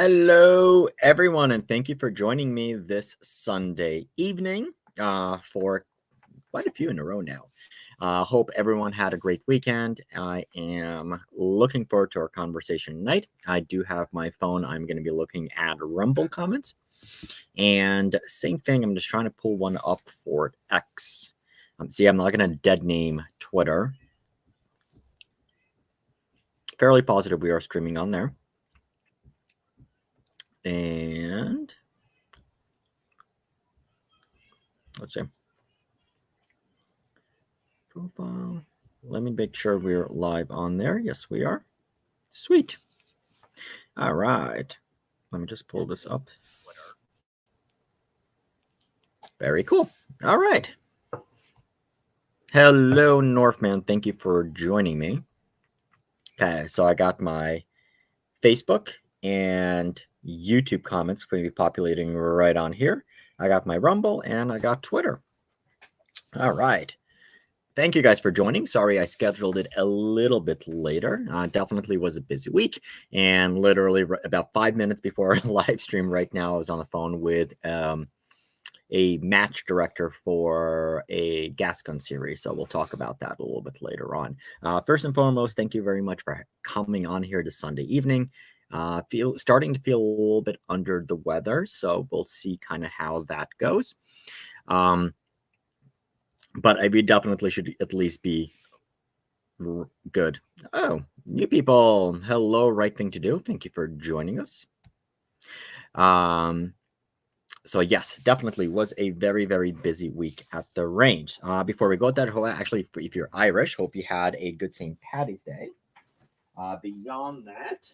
Hello, everyone, and thank you for joining me this Sunday evening for quite a few in a row now. Hope everyone had a great weekend. I am looking forward to our conversation tonight. I do have my phone. I'm going to be looking at Rumble comments. And same thing, I'm just trying to pull one up for X. See, I'm not going to dead name Twitter. Fairly positive we are streaming on there. And let's see. Profile. Let me make sure we're live on there. Yes, we are. Sweet. All right. Let me just pull this up. Very cool. All right. Hello, Northman. Thank you for joining me. Okay, so I got my Facebook and YouTube comments going to be populating right on here. I got my Rumble and I got Twitter. All right. Thank you guys for joining. Sorry, I scheduled it a little bit later. Definitely was a busy week. And literally about 5 minutes before our live stream right now, I was on the phone with a match director for a gas gun series. So we'll talk about that a little bit later on. First and foremost, thank you very much for coming on here this Sunday evening. Starting to feel a little bit under the weather. So we'll see kind of how that goes. But we definitely should at least be good. Oh, new people. Hello, right thing to do. Thank you for joining us. So yes, definitely was a very, very busy week at the range. Before we go with that, actually, if you're Irish, hope you had a good St. Paddy's Day. Beyond that,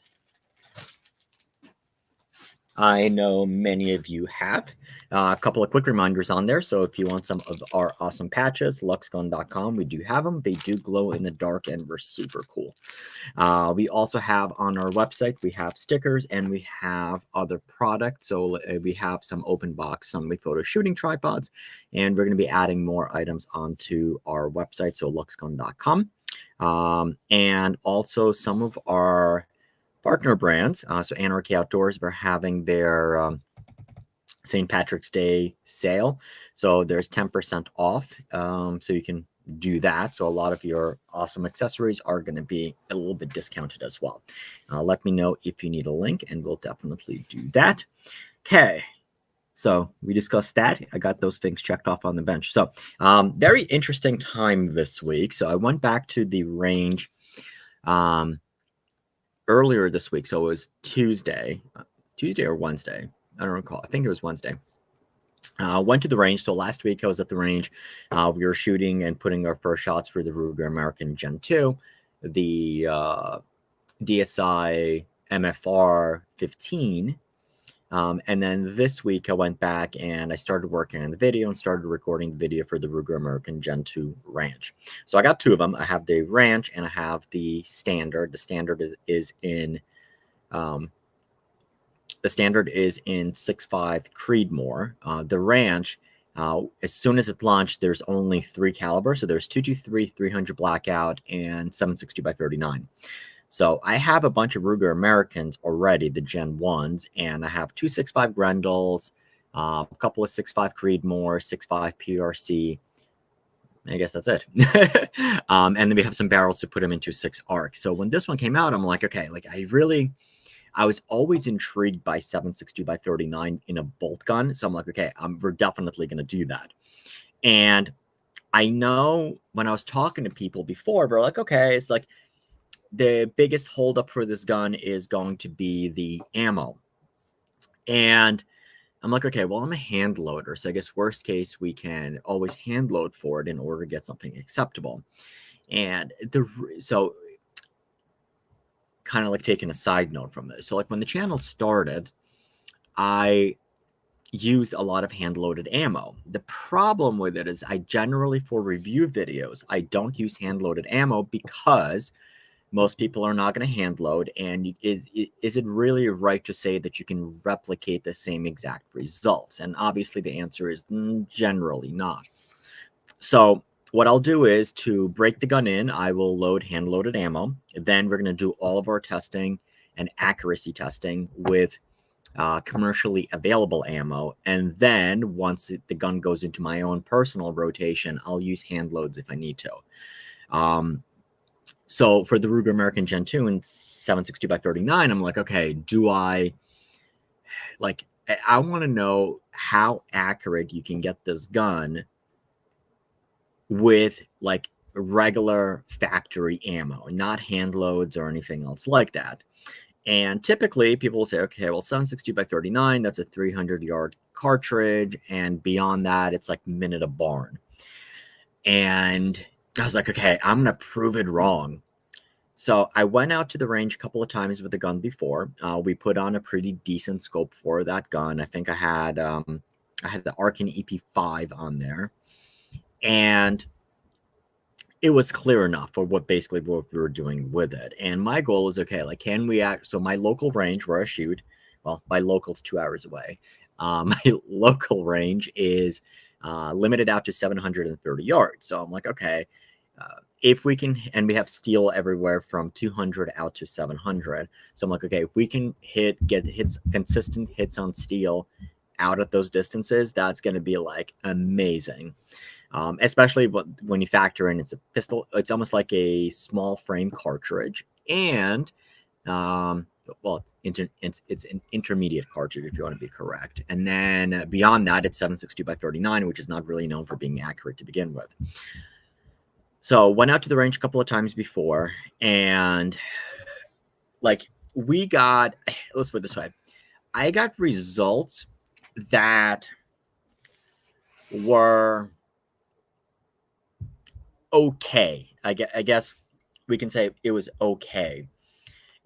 I know many of you have. A couple of quick reminders on there. So if you want some of our awesome patches, luxgun.com, we do have them. They do glow in the dark and we're super cool. We also have on our website, we have stickers and we have other products. So we have some open box, some photo shooting tripods, and we're going to be adding more items onto our website. So luxgun.com. And also some of our partner brands. So Anarchy Outdoors, we're having their St. Patrick's Day sale. So there's 10% off. So you can do that. So a lot of your awesome accessories are going to be a little bit discounted as well. Let me know if you need a link and we'll definitely do that. Okay. So we discussed that. I got those things checked off on the bench. So very interesting time this week. So I went back to the range earlier this week. So it was Tuesday or Wednesday. I don't recall. I think it was Wednesday. Went to the range. So last week I was at the range. We were shooting and putting our first shots for the Ruger American Gen 2, the DSI MFR 15. And then this week I went back and I started working on the video and started recording the video for the Ruger American Gen 2 Ranch. So I got two of them. I have the Ranch and I have the Standard. The Standard is in 6.5 Creedmoor. The Ranch, as soon as it launched, there's only 3 calibers. So there's 223, 300 Blackout, and 760 by 39. So I have a bunch of Ruger Americans already, the Gen 1s, and I have 2 6.5 Grendels, a couple of 6.5 Creedmoor, 6.5 PRC. I guess that's it. And then we have some barrels to put them into 6 ARC. So when this one came out, I'm like, okay, like I was always intrigued by 7.62 by 39 in a bolt gun. So I'm like, okay, we're definitely going to do that. And I know when I was talking to people before, they're like, okay, it's like the biggest holdup for this gun is going to be the ammo. And I'm like, okay, well, I'm a hand loader. So I guess worst case, we can always hand load for it in order to get something acceptable. And so kind of like taking a side note from this. So like when the channel started, I used a lot of hand-loaded ammo. The problem with it is I generally, for review videos, I don't use hand-loaded ammo because most people are not going to hand load. And is it really right to say that you can replicate the same exact results? And obviously the answer is generally not. So what I'll do is to break the gun in, I will load hand-loaded ammo. Then we're going to do all of our testing and accuracy testing with commercially available ammo. And then once the gun goes into my own personal rotation, I'll use hand loads if I need to. So for the Ruger American Gen 2 and 7.62 by 39, I'm like, okay, do I want to know how accurate you can get this gun with like regular factory ammo, not hand loads or anything else like that. And typically people will say, okay, well, 7.62 by 39, that's a 300-yard cartridge. And beyond that, it's like minute a barn. And I was like, okay, I'm going to prove it wrong. So I went out to the range a couple of times with the gun before. We put on a pretty decent scope for that gun. I think I had the Arkin EP5 on there. And it was clear enough for what we were doing with it. And my goal is, okay, like, can we act? So my local range where I shoot, well, my local's 2 hours away. My local range is limited out to 730 yards. So I'm like, okay, if we can, and we have steel everywhere from 200 out to 700. So I'm like, okay, if we can get consistent hits on steel out at those distances, that's going to be like amazing. Especially when you factor in it's a pistol, it's almost like a small frame cartridge, and well, it's an intermediate cartridge if you want to be correct. And then beyond that, it's 7.62 by 39, which is not really known for being accurate to begin with. So went out to the range a couple of times before, and like let's put it this way, I got results that were okay. I guess we can say it was okay.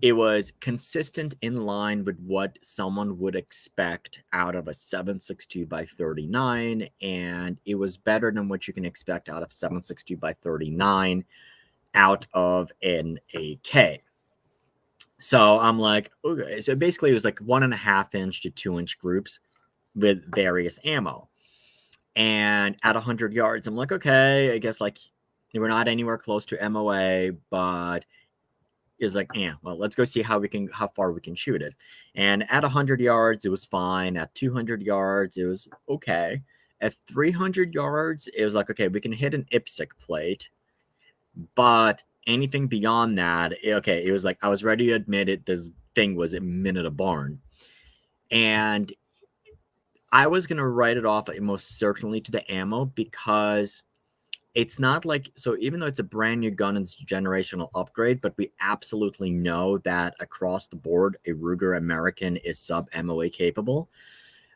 It was consistent in line with what someone would expect out of a 7.62 by 39, and it was better than what you can expect out of 7.62 by 39 out of an AK. So I'm like, okay. So basically it was like 1.5 inch to 2 inch groups with various ammo. And at 100 yards, I'm like, okay, I guess like we're not anywhere close to MOA, but it's like, yeah, well, let's go see how far we can shoot it. And at 100 yards, it was fine. At 200 yards, it was okay. At 300 yards, it was like, okay, we can hit an IPSC plate, but anything beyond that, okay, it was like, I was ready to admit it. This thing was a minute a barn. And I was going to write it off most certainly to the ammo, because it's not like, so even though it's a brand new gun and it's a generational upgrade, but we absolutely know that across the board, a Ruger American is sub MOA capable.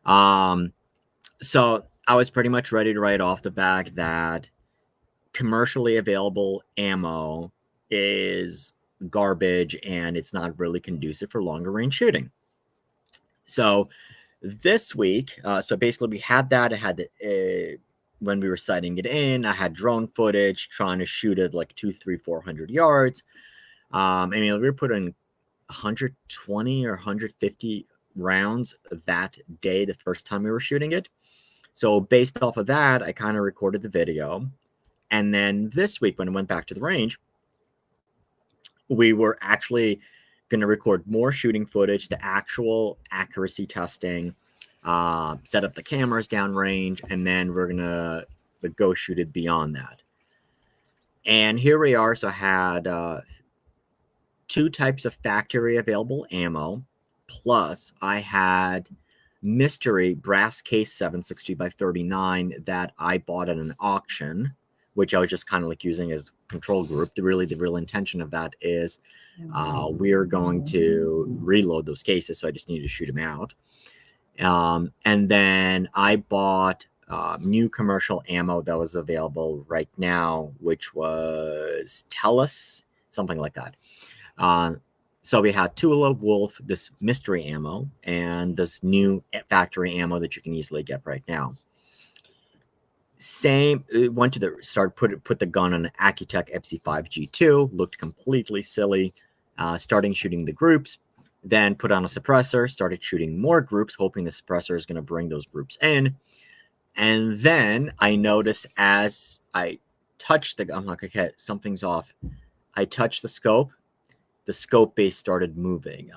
So I was pretty much ready to write off the fact that commercially available ammo is garbage and it's not really conducive for longer range shooting. So this week, so basically we had that. I had when we were sighting it in, I had drone footage trying to shoot it like 200, 300, 400 yards. I mean, we were putting 120 or 150 rounds that day, the first time we were shooting it. So based off of that, I kind of recorded the video. And then this week, when I went back to the range, we were actually going to record more shooting footage, the actual accuracy testing, set up the cameras downrange, and then we're gonna go shoot it beyond that. And here we are. So I had 2 types of factory available ammo, plus I had mystery brass case 7.62 by 39 that I bought at an auction, which I was just kind of like using as control group. The real intention of that is we're going to reload those cases, so I just need to shoot them out. And then I bought new commercial ammo that was available right now, which was Tellus, something like that. So we had Tula, Wolf, this mystery ammo, and this new factory ammo that you can easily get right now. Same, went to the start, put the gun on an Accutech FC5 G2, looked completely silly, starting shooting the groups. Then put on a suppressor, started shooting more groups, hoping the suppressor is going to bring those groups in. And then I noticed as I touched the gun, I'm like, okay, something's off. I touched the scope base started moving.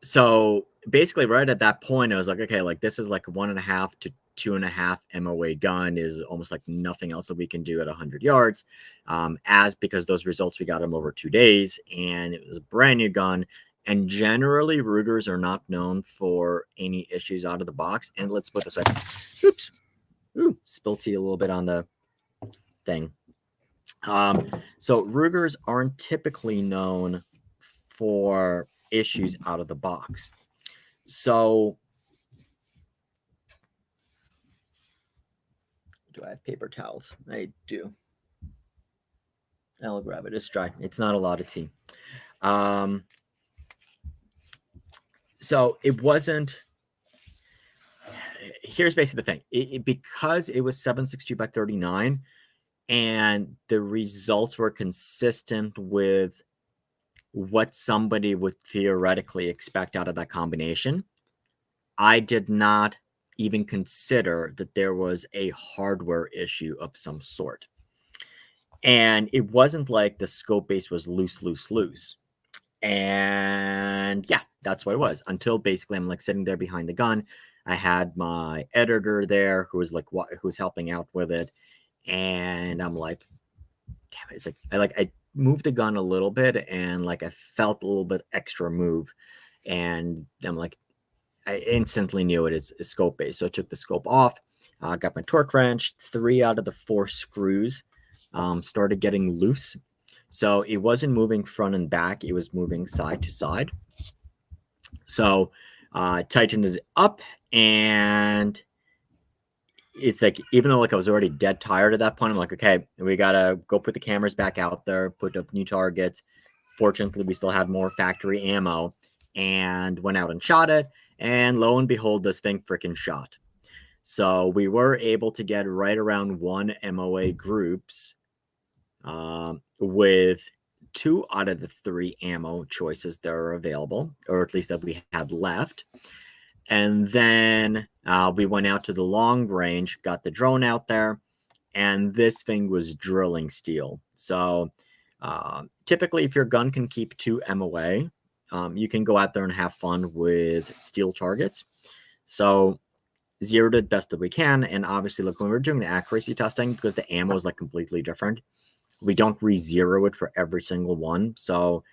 So basically right at that point, I was like, okay, like this is like 1.5 to 2.5 MOA gun is almost like nothing else that we can do at 100 yards. Because those results, we got them over 2 days, and it was a brand new gun. And generally, Rugers are not known for any issues out of the box. And let's put this way. Oops. Ooh, spilled tea a little bit on the thing. So Rugers aren't typically known for issues out of the box. So do I have paper towels? I do. I'll grab it. It's dry. It's not a lot of tea. So it wasn't. Here's basically the thing. Because it was 7.62 by 39, and the results were consistent with what somebody would theoretically expect out of that combination, I did not even consider that there was a hardware issue of some sort. And it wasn't like the scope base was loose. And yeah, that's what it was, until basically I'm like sitting there behind the gun. I had my editor there who was helping out with it. And I'm like, damn it. It's like, I moved the gun a little bit, and like I felt a little bit extra move. And I'm like, I instantly knew it's scope base. So I took the scope off, got my torque wrench, 3 out of the 4 screws started getting loose. So it wasn't moving front and back, it was moving side to side. So I tightened it up, and it's like, even though like I was already dead tired at that point, I'm like, okay, we gotta go put the cameras back out there, put up new targets. Fortunately, we still had more factory ammo, and went out and shot it. And lo and behold, this thing freaking shot. So we were able to get right around 1 MOA groups with 2 out of the 3 ammo choices that are available, or at least that we had left. And then we went out to the long range, got the drone out there, and this thing was drilling steel. So typically, if your gun can keep 2 MOA, you can go out there and have fun with steel targets. So zeroed it best that we can. And obviously, look, when we're doing the accuracy testing, because the ammo is like completely different, we don't re-zero it for every single one. So,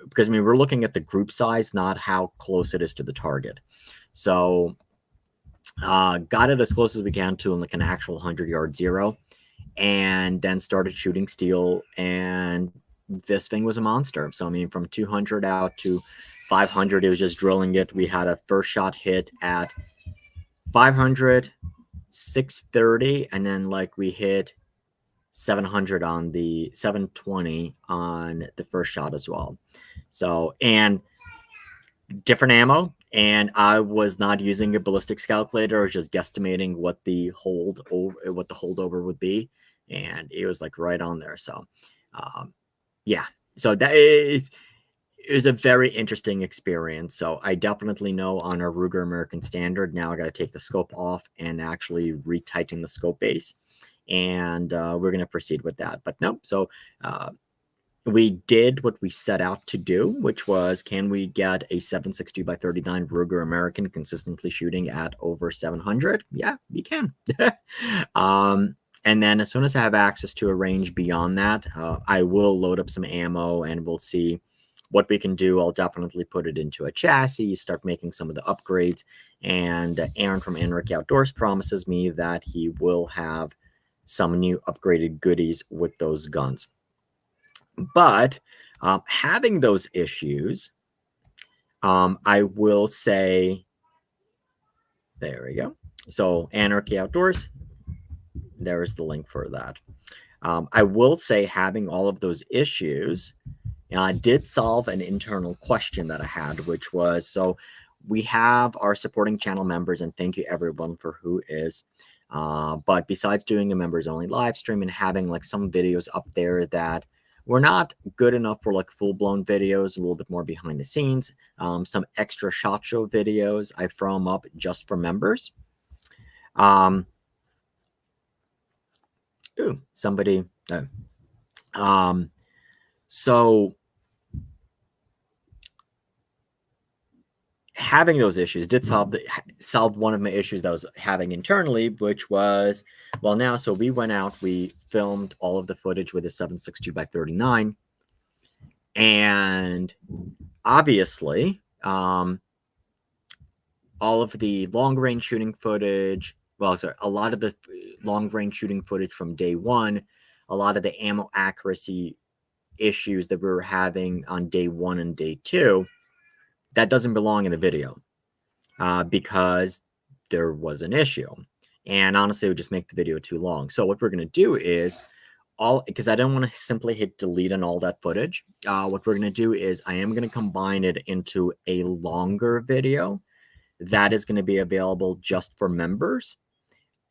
because I mean, we're looking at the group size, not how close it is to the target. So, got it as close as we can to like an actual 100-yard zero, and then started shooting steel, and this thing was a monster. So, I mean, from 200 out to 500, it was just drilling it. We had a first shot hit at 500, 630, and then like we hit 700 on the 720 on the first shot as well. So, and different ammo, and I was not using a ballistics calculator. I was just guesstimating what the holdover would be, and it was like right on there. So yeah, so that is, it was a very interesting experience. So I definitely know on our Ruger American Standard, now I got to take the scope off and actually retighten the scope base, and we're going to proceed with that. But no, so we did what we set out to do, which was, can we get a 7.62 by 39 Ruger American consistently shooting at over 700? Yeah, we can. And then as soon as I have access to a range beyond that, I will load up some ammo, and we'll see what we can do. I'll definitely put it into a chassis, start making some of the upgrades. And Aaron from Anarchy Outdoors promises me that he will have some new upgraded goodies with those guns. But having those issues, I will say, there we go. So Anarchy Outdoors, there's the link for that. I will say, having all of those issues did solve an internal question that I had, which was, so we have our supporting channel members, and thank you everyone for who is. But besides doing a members only live stream and having like some videos up there that were not good enough for like full-blown videos, a little bit more behind the scenes, some extra SHOT Show videos I throw them up just for members. Ooh, somebody. So having those issues did solve one of my issues that I was having internally, which was, well, now, so we went out, we filmed all of the footage with a 7.62 by 39, and obviously, all of the long range shooting footage, well, sorry, a lot of the long range shooting footage from day one, a lot of the ammo accuracy issues that we were having on day one and day two, that doesn't belong in the video because there was an issue. And honestly, it would just make the video too long. So what we're going to do is because I don't want to simply hit delete on all that footage. What we're going to do is I am going to combine it into a longer video that is going to be available just for members.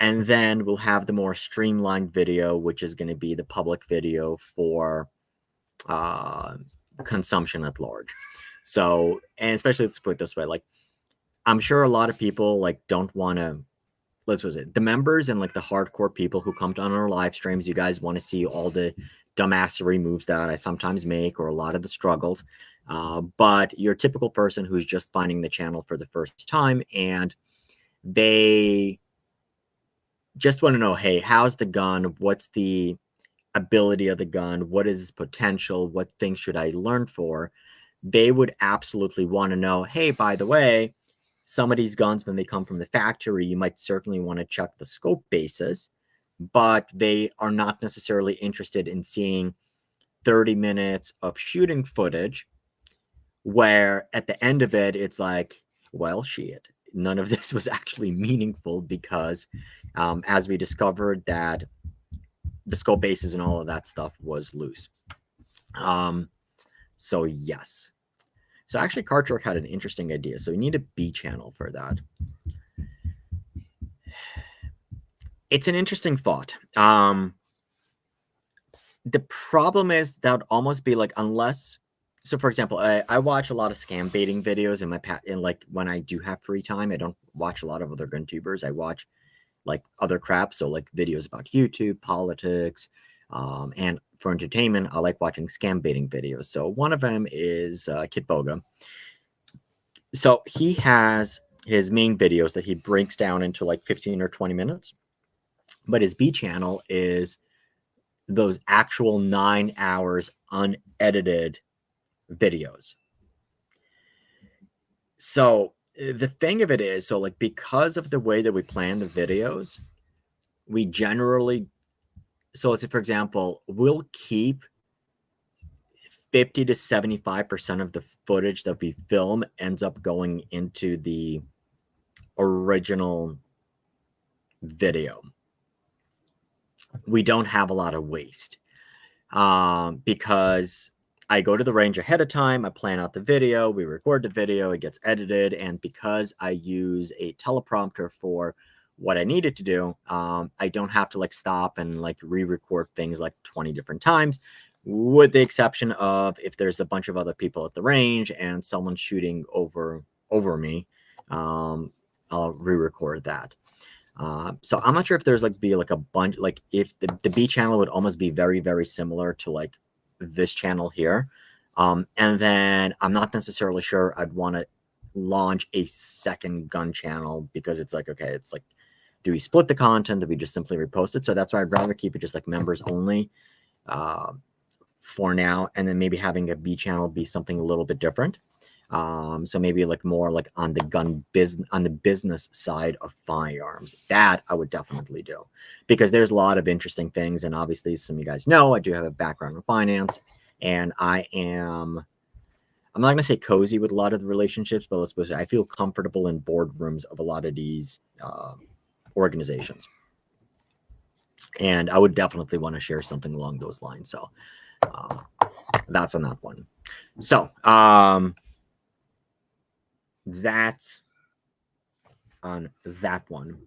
And then we'll have the more streamlined video, which is going to be the public video for consumption at large. So, and especially, let's put it this way, like, I'm sure a lot of people like don't want to, let's was it the members and like the hardcore people who come on our live streams, you guys want to see all the dumbassery moves that I sometimes make or a lot of the struggles. But your typical person who's just finding the channel for the first time and they just want to know, hey, how's the gun? What's the ability of the gun? What is its potential? What things should I learn for? They would absolutely want to know, hey, by the way, some of these guns, when they come from the factory, you might certainly want to check the scope bases, but they are not necessarily interested in seeing 30 minutes of shooting footage where at the end of it, it's like, well, shit, none of this was actually meaningful because as we discovered that the scope bases and all of that stuff was loose. So yes. So actually Cartruck had an interesting idea. So we need a B channel for that. It's an interesting thought. The problem is that would almost be like, unless, so for example, I watch a lot of scam baiting videos in like when I do have free time. I don't watch a lot of other gun tubers. I watch like other crap. So like videos about YouTube, politics, and for entertainment, I like watching scam baiting videos. So one of them is Kit Boga. So he has his main videos that he breaks down into like 15 or 20 minutes. But his B channel is those actual 9 hours unedited videos. So the thing of it is, so like because of the way that we plan the videos, we generally, so let's say, for example, we'll keep 50 to 75% of the footage that we film ends up going into the original video. We don't have a lot of waste because I go to the range ahead of time. I plan out the video. We record the video. It gets edited. And because I use a teleprompter for what I needed to do, I don't have to like stop and like re-record things like 20 different times, with the exception of if there's a bunch of other people at the range and someone's shooting over me, I'll re-record that. So I'm not sure if there's like be like a bunch, like if the B channel would almost be very, very similar to like this channel here. And then I'm not necessarily sure I'd want to launch a second gun channel because it's like, okay, it's like, do we split the content? Do we just simply repost it? So that's why I'd rather keep it just like members only for now. And then maybe having a B channel be something a little bit different. So maybe like more like on the business side of firearms. That I would definitely do because there's a lot of interesting things. And obviously some of you guys know, I do have a background in finance and I'm not going to say cozy with a lot of the relationships, but let's say I feel comfortable in boardrooms of a lot of these organizations. And I would definitely want to share something along those lines. So that's on that one. So, that's on that one.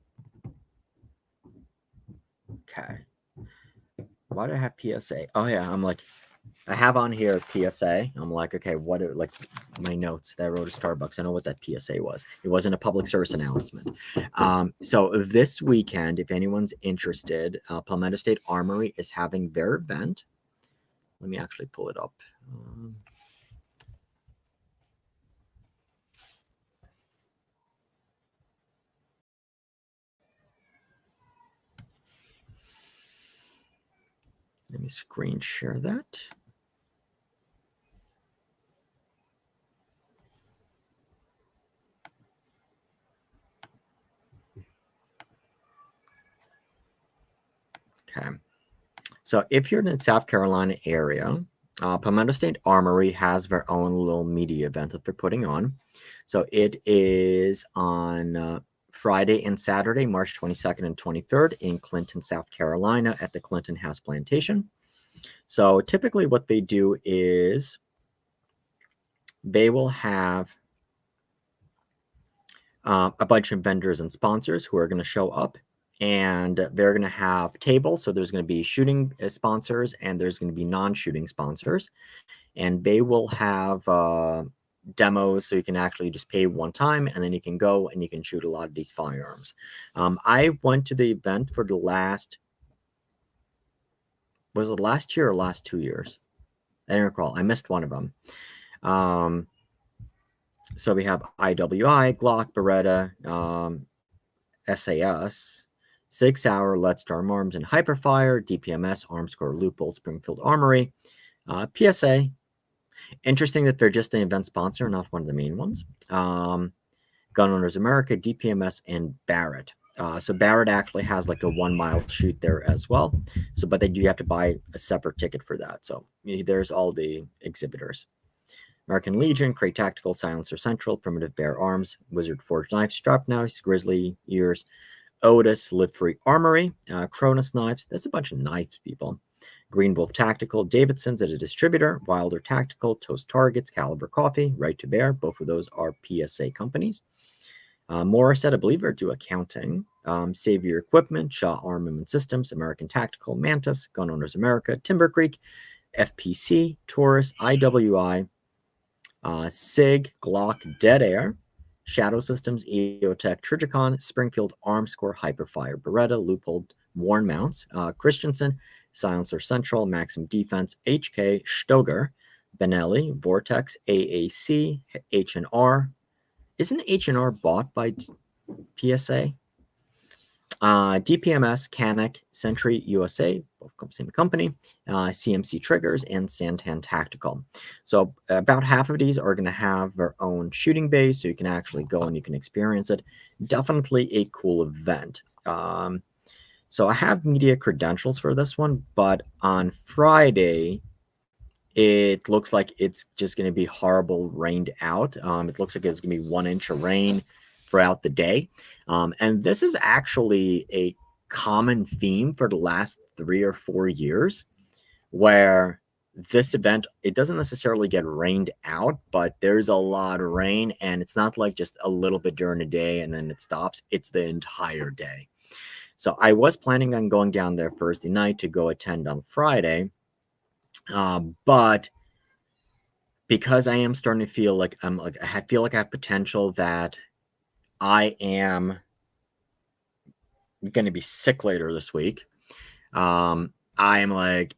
Okay. Why do I have PSA? Oh yeah, I'm like, I have on here PSA. I'm like, okay, what are like my notes that I wrote at Starbucks? I know what that PSA was. It wasn't a public service announcement. So this weekend, if anyone's interested, Palmetto State Armory is having their event. Let me actually pull it up. Let me screen share that. Okay. So if you're in the South Carolina area, Palmetto State Armory has their own little media event that they're putting on. So it is on Friday and Saturday, March 22nd and 23rd in Clinton, South Carolina at the Clinton House Plantation. So typically what they do is they will have a bunch of vendors and sponsors who are going to show up, and they're going to have tables. So there's going to be shooting sponsors and there's going to be non-shooting sponsors, and they will have demos, so you can actually just pay one time and then you can go and you can shoot a lot of these firearms. I went to the event for the last, was it last year or last 2 years? I don't recall. I missed one of them. So we have IWI, Glock, Beretta, SAS, 6 Hour, Let's Darm Arms and Hyperfire, DPMS, Armscore, Loophole, Springfield Armory, PSA. Interesting that they're just an event sponsor, not one of the main ones. Gun Owners America, DPMS, and Barrett. So Barrett actually has like a 1 mile shoot there as well. So, but then you have to buy a separate ticket for that. So there's all the exhibitors. American Legion, Crate Tactical, Silencer Central, Primitive Bear Arms, Wizard Forged Knives, Strap Knives, Grizzly Ears, Otis, Live Free Armory, Cronus Knives. That's a bunch of knives, people. Green Wolf Tactical, Davidson's as a distributor, Wilder Tactical, Toast Targets, Caliber Coffee, Right to Bear. Both of those are PSA companies. Morissette, I believe, are do accounting. Savior Equipment, Shaw Armament Systems, American Tactical, Mantis, Gun Owners America, Timber Creek, FPC, Taurus, IWI, SIG, Glock, Dead Air, Shadow Systems, EOTech, Trijicon, Springfield, Armscore, Hyperfire, Beretta, Loophole, Warren Mounts, Christensen, Silencer Central, Maxim Defense, HK, Stoger, Benelli, Vortex, AAC, H&R. Isn't H&R bought by PSA? DPMS, Canik, Century USA, both same company, CMC Triggers, and Santan Tactical. So about half of these are going to have their own shooting base, so you can actually go and you can experience it. Definitely a cool event. So I have media credentials for this one, but on Friday, it looks like it's just going to be horrible rained out. It looks like it's going to be 1 inch of rain throughout the day. And this is actually a common theme for the last 3 or 4 years, where this event, it doesn't necessarily get rained out, but there's a lot of rain, and it's not like just a little bit during the day and then it stops. It's the entire day. So I was planning on going down there Thursday night to go attend on Friday. But because I am starting to feel like I feel like I have potential that I am going to be sick later this week. I am like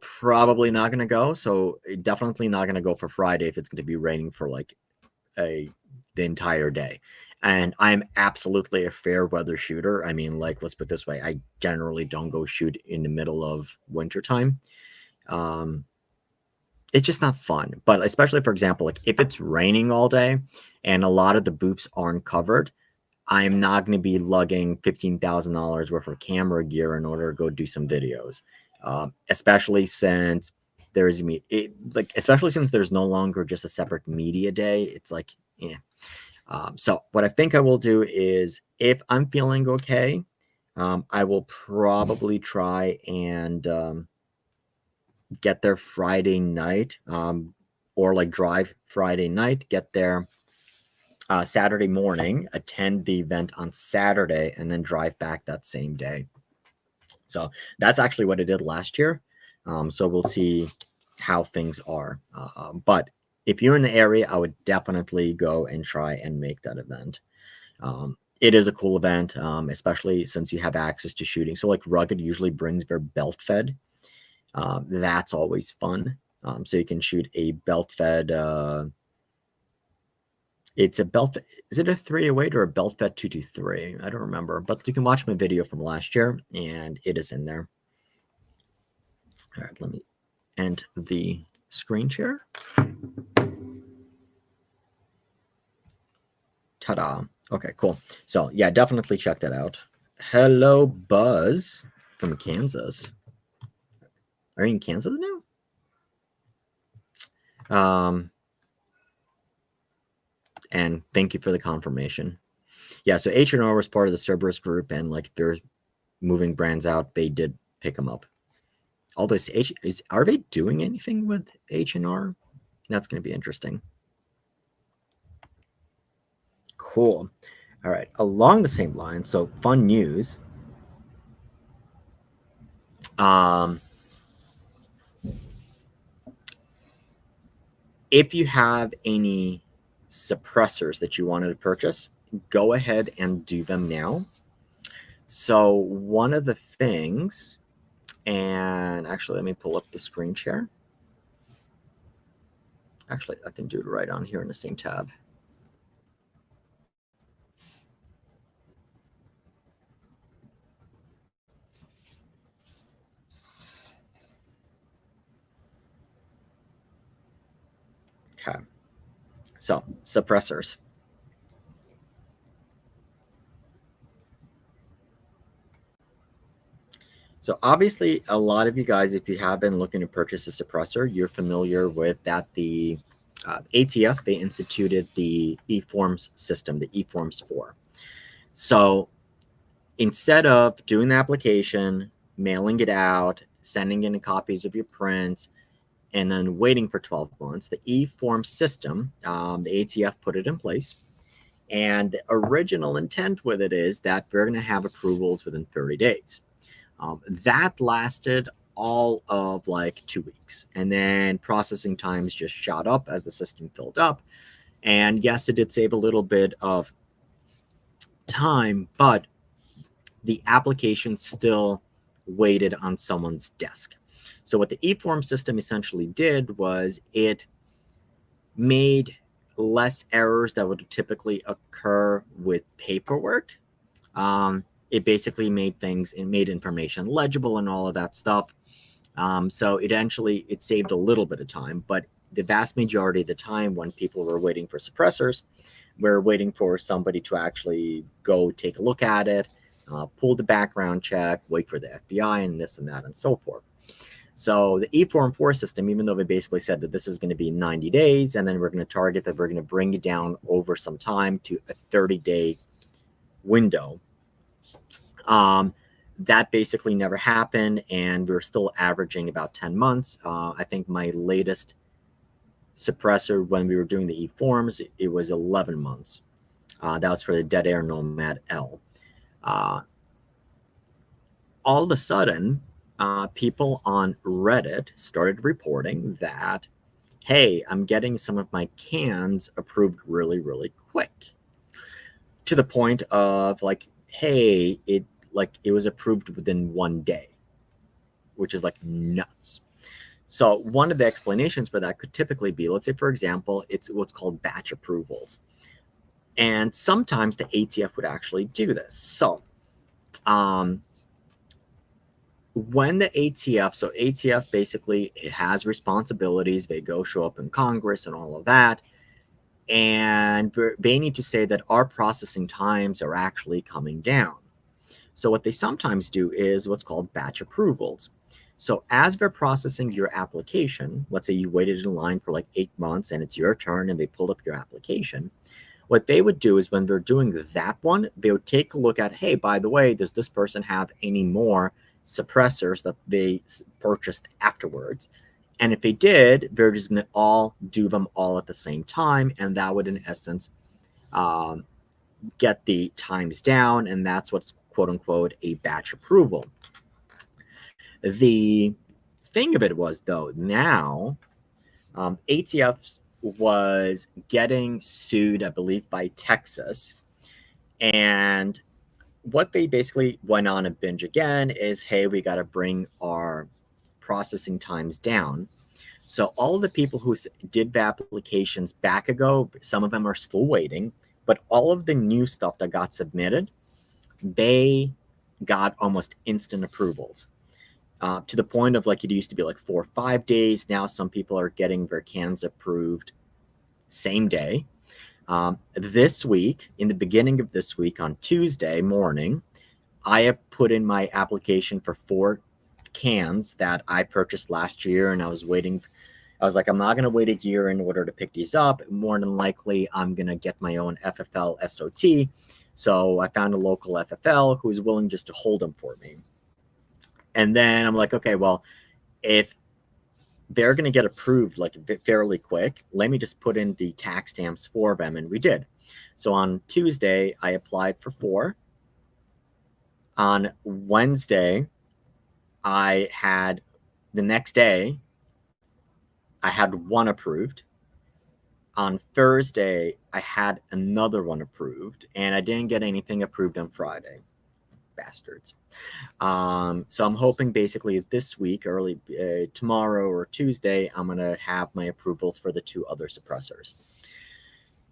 probably not going to go. So definitely not going to go for Friday if it's going to be raining for like the entire day. And I'm absolutely a fair weather shooter. I mean, like, let's put it this way. I generally don't go shoot in the middle of wintertime. It's just not fun. But especially, for example, like if it's raining all day and a lot of the booths aren't covered, I'm not going to be lugging $15,000 worth of camera gear in order to go do some videos. Especially since especially since there's no longer just a separate media day. It's like, yeah. So what I think I will do is, if I'm feeling okay, I will probably try and get there Friday night, or like drive Friday night, get there Saturday morning, attend the event on Saturday, and then drive back that same day. So that's actually what I did last year. So we'll see how things are. But if you're in the area, I would definitely go and try and make that event. It is a cool event, especially since you have access to shooting. So like Rugged usually brings their belt fed. That's always fun. So you can shoot a belt fed. It's a belt. Is it a 308 or a belt fed 223? I don't remember, but you can watch my video from last year, and it is in there. All right, let me end the screen share. Ta-da. Okay, cool. So yeah, definitely check that out. Hello, Buzz from Kansas. Are you in Kansas now? And thank you for the confirmation. Yeah, so H&R was part of the Cerberus group, and like they're moving brands out, they did pick them up. Although are they doing anything with H&R? That's going to be interesting. Cool. All right, along the same line, so fun news. If you have any suppressors that you wanted to purchase, go ahead and do them now. So one of the things, and actually let me pull up the screen share. Actually, I can do it right on here in the same tab. Okay. So, suppressors. So obviously, a lot of you guys, if you have been looking to purchase a suppressor, you're familiar with that the ATF, they instituted the eForms system, the eForms 4. So instead of doing the application, mailing it out, sending in copies of your prints, and then waiting for 12 months, the eForms system, the ATF put it in place. And the original intent with it is that we're going to have approvals within 30 days. That lasted all of like 2 weeks. And then processing times just shot up as the system filled up. And yes, it did save a little bit of time, but the application still waited on someone's desk. So what the eForm system essentially did was it made less errors that would typically occur with paperwork. It basically made information legible and all of that stuff. So it saved a little bit of time, but the vast majority of the time when people were waiting for suppressors, we're waiting for somebody to actually go take a look at it, pull the background check, wait for the FBI and this and that and so forth. So the eForm 4 system, even though they basically said that this is going to be 90 days, and then we're going to target that we're going to bring it down over some time to a 30-day window, that basically never happened, and we're still averaging about 10 months. I think my latest suppressor when we were doing the eForms, it was 11 months. That was for the Dead Air Nomad L. All of a sudden, people on Reddit started reporting that, hey, I'm getting some of my cans approved really, really quick. To the point of like, hey, it was approved within 1 day, which is like nuts. So one of the explanations for that could typically be, let's say, for example, it's what's called batch approvals. And sometimes the ATF would actually do this. So when the ATF basically it has responsibilities. They go show up in Congress and all of that. And they need to say that our processing times are actually coming down. So what they sometimes do is what's called batch approvals. So as they're processing your application, let's say you waited in line for like 8 months and it's your turn and they pulled up your application. What they would do is when they're doing that one, they would take a look at, hey, by the way, does this person have any more suppressors that they purchased afterwards? And if they did, they're just going to all do them all at the same time. And that would, in essence, get the times down. And that's what's quote unquote a batch approval. The thing of it was, though, now ATF was getting sued, I believe, by Texas. And what they basically went on a binge again is, hey, we got to bring our processing times down. So all of the people who did the applications back ago, some of them are still waiting, but all of the new stuff that got submitted, they got almost instant approvals. to the point of like it used to be like 4 or 5 days. Now some people are getting their cans approved same day. This week, in the beginning of this week on Tuesday morning, I have put in my application for 4 cans that I purchased last year, and I was waiting. I was like, I'm not going to wait a year in order to pick these up. More than likely, I'm going to get my own FFL SOT. So I found a local FFL who's willing just to hold them for me. And then I'm like, okay, well, if they're going to get approved like fairly quick, let me just put in the tax stamps for them. And we did. So on Tuesday, I applied for 4. On Wednesday, I had the next day, I had 1 approved. On Thursday, I had another one approved, and I didn't get anything approved on Friday. Bastards. So I'm hoping basically this week, early tomorrow or Tuesday, I'm going to have my approvals for the 2 other suppressors.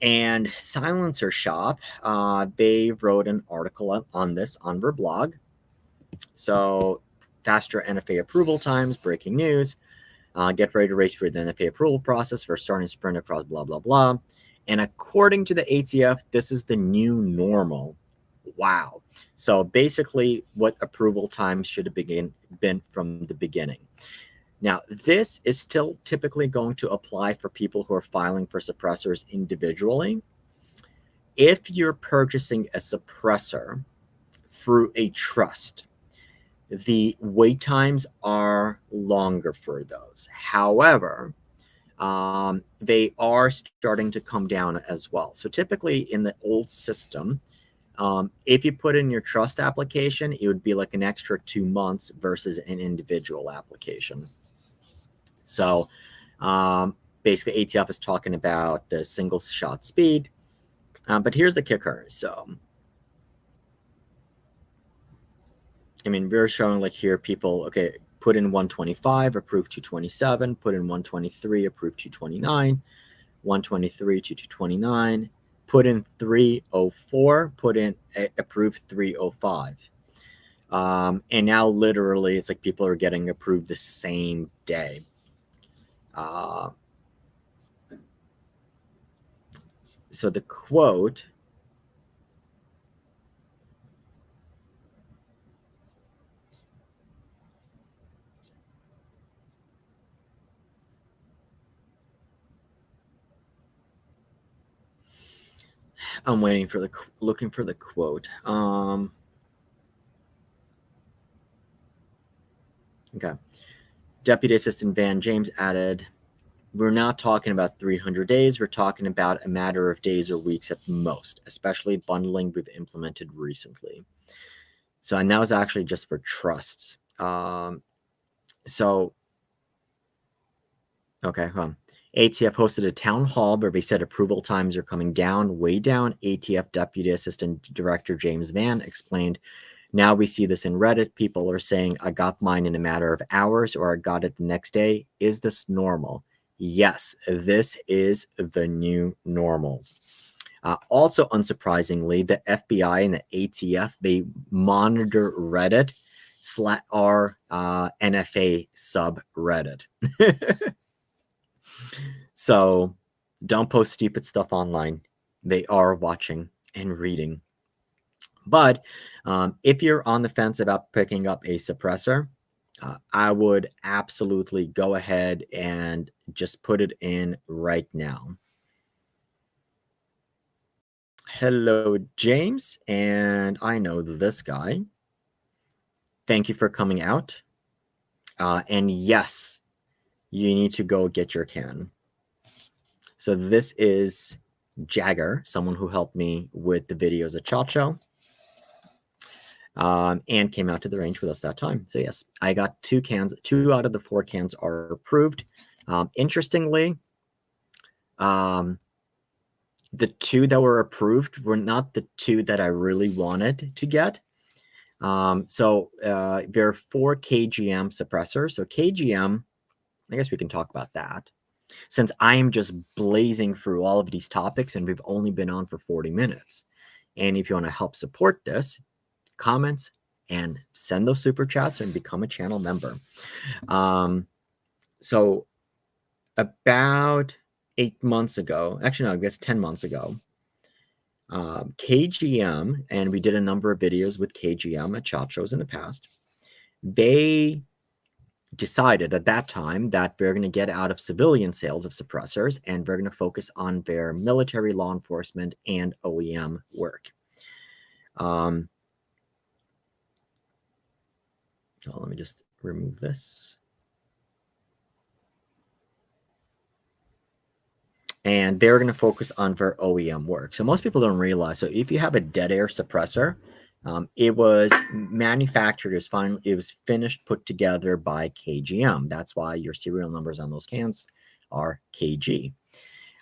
And Silencer Shop, they wrote an article on this on their blog. So faster NFA approval times, breaking news. Get ready to race through the NFA approval process for starting sprint across blah, blah, blah. And according to the ATF, this is the new normal. Wow. So basically what approval time should have been from the beginning. Now, this is still typically going to apply for people who are filing for suppressors individually. If you're purchasing a suppressor through a trust, the wait times are longer for those. However, they are starting to come down as well. So typically in the old system, if you put in your trust application, it would be like an extra 2 months versus an individual application. So basically ATF is talking about the single shot speed. But here's the kicker. So, I mean, we're showing like here people, okay, put in 125, approved 227, put in 123, approved 229, 123 to 229, put in 304, put in approved 305. And now literally it's like people are getting approved the same day. So the quote, I'm waiting for looking for the quote. Okay. Deputy Assistant Van James added, we're not talking about 300 days. We're talking about a matter of days or weeks at most, especially bundling we've implemented recently. So, and that was actually just for trusts. So, okay, ATF hosted a town hall where they said approval times are coming down, way down. ATF Deputy Assistant Director James Van explained, now we see this in Reddit. People are saying, I got mine in a matter of hours, or I got it the next day. Is this normal? Yes, this is the new normal. Also, unsurprisingly, the FBI and the ATF, they monitor Reddit / NFA subreddit. So don't post stupid stuff online. They are watching and reading. But if you're on the fence about picking up a suppressor, I would absolutely go ahead and just put it in right now. Hello, James, and I know this guy. Thank you for coming out. And yes, you need to go get your can. So this is Jagger, someone who helped me with the videos at Shot Show. And came out to the range with us that time. So yes, I got 2 cans. 2 out of the 4 cans are approved. Interestingly, the 2 that were approved were not the 2 that I really wanted to get. So there are 4 KGM suppressors. So KGM, I guess we can talk about that. Since I am just blazing through all of these topics and we've only been on for 40 minutes. And if you want to help support this, comments, and send those super chats and become a channel member. So about 8 months ago, actually, no, I guess 10 months ago, KGM, and we did a number of videos with KGM at SHOT Shows in the past. They decided at that time that we're going to get out of civilian sales of suppressors and we're going to focus on their military, law enforcement, and OEM work. So let me just remove this. And they're going to focus on their OEM work. So most people don't realize. So if you have a dead air suppressor, it was manufactured, it was finished, put together by KGM. That's why your serial numbers on those cans are KG.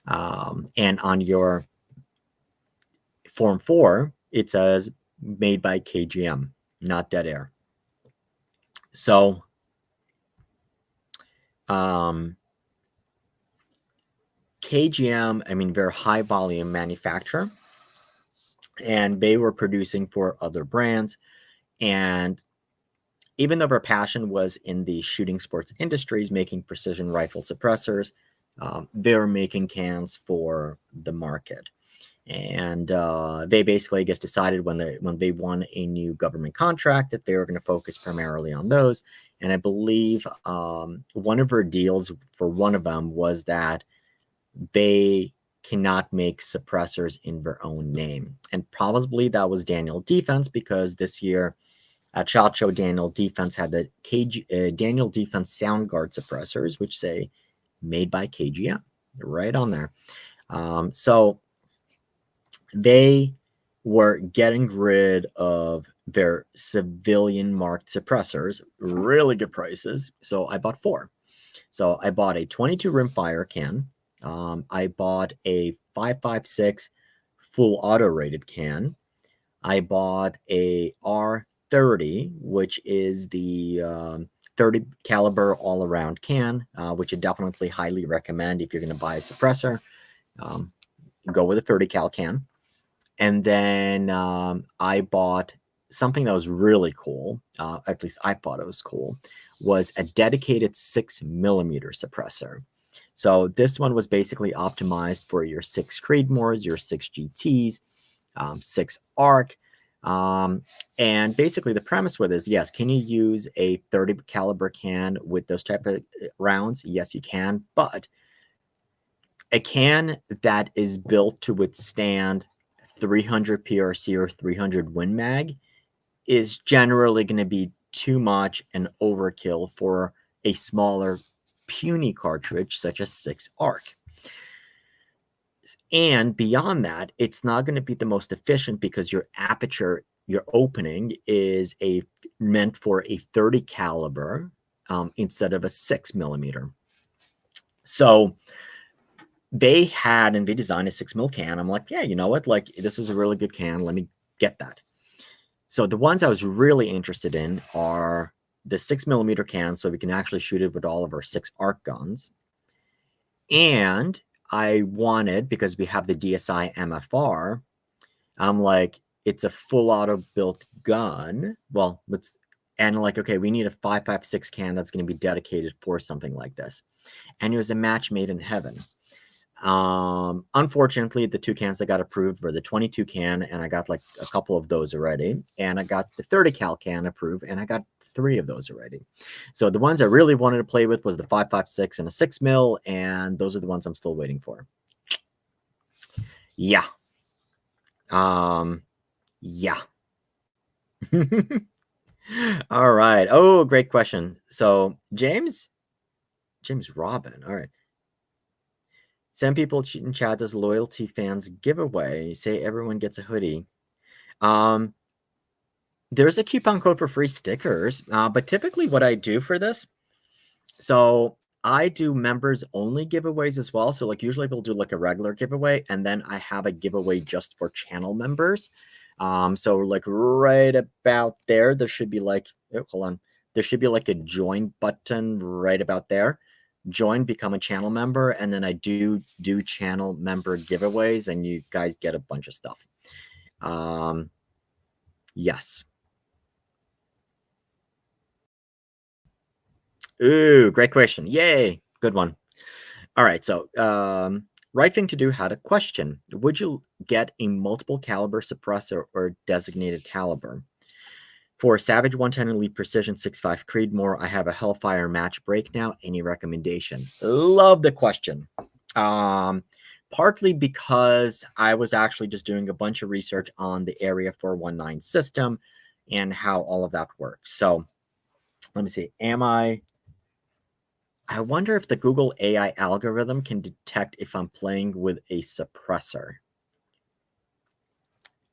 And on your Form 4, it says made by KGM, not dead air. So KGM, I mean, they're a high volume manufacturer, and they were producing for other brands. And even though their passion was in the shooting sports industries, making precision rifle suppressors, they were making cans for the market. And they basically just decided when they won a new government contract that they were going to focus primarily on those. And I believe one of their deals for one of them was that they cannot make suppressors in their own name. And probably that was Daniel Defense, because this year at SHOT Show, Daniel Defense had the Daniel Defense Soundguard suppressors, which say made by KGM, right on there. So they were getting rid of their civilian marked suppressors, really good prices. So I bought 4. So I bought a 22 rimfire can. I bought a 5.56 full auto rated can. I bought a R30, which is the 30 caliber all around can, which I definitely highly recommend if you're going to buy a suppressor. Go with a 30 cal can. And then I bought something that was really cool, at least I thought it was cool, was a dedicated 6mm suppressor. So this one was basically optimized for your 6 Creedmoors, your 6 GTs, 6 ARC. And basically the premise with this, yes, can you use a 30 caliber can with those type of rounds? Yes, you can. But a can that is built to withstand 300 PRC or 300 Win Mag is generally going to be too much and overkill for a smaller puny cartridge such as 6 ARC. And beyond that, it's not going to be the most efficient because your aperture, your opening is meant for a 30 caliber instead of a 6mm. So they had, and they designed a 6mm can. I'm like, yeah, you know what? Like, this is a really good can. Let me get that. So the ones I was really interested in are the 6mm can, so we can actually shoot it with all of our 6 ARC guns. And I wanted, because we have the DSI MFR, I'm like, it's a full auto built gun. Well, and like, okay, we need a 5.56 can that's going to be dedicated for something like this. And it was a match made in heaven. Unfortunately, the 2 cans that got approved were the 22 can, and I got like a couple of those already. And I got the 30 cal can approved, and I got 3 of those already. So the ones I really wanted to play with was the 5.56 and a 6mm, and those are the ones I'm still waiting for. Yeah. Yeah. All right. Oh, great question. So James Robin. All right. Some people in chat does loyalty fans giveaway. Say everyone gets a hoodie. There's a coupon code for free stickers, but typically what I do for this, so I do members only giveaways as well. So like usually we'll do like a regular giveaway, and then I have a giveaway just for channel members. So like right about there should be like, oh, hold on. There should be like a join button right about there. Join, become a channel member, and then I do channel member giveaways, and you guys get a bunch of stuff. Yes. Ooh, great question. Yay. Good one. All right. So, right thing to do had a question. Would you get a multiple caliber suppressor or designated caliber? For Savage 110 Elite Precision 6.5 Creedmoor, I have a Hellfire match break now. Any recommendation? Love the question. Partly because I was actually just doing a bunch of research on the Area 419 system and how all of that works. So let me see. I wonder if the Google AI algorithm can detect if I'm playing with a suppressor.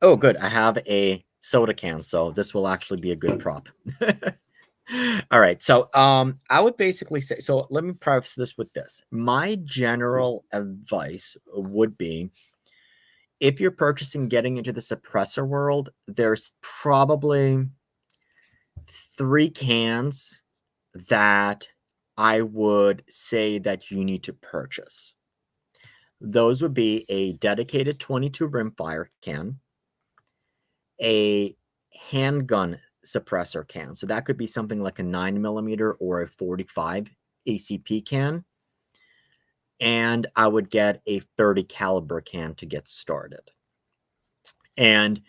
Oh, good. I have a soda can, so this will actually be a good prop. All right. So I would basically say, so let me preface this with this. My general advice would be, if you're purchasing getting into the suppressor world, there's probably 3 cans that I would say that you need to purchase. Those would be a dedicated 22 rimfire can, a handgun suppressor can. So that could be something like a 9mm or a 45 ACP can. And I would get a 30 caliber can to get started. And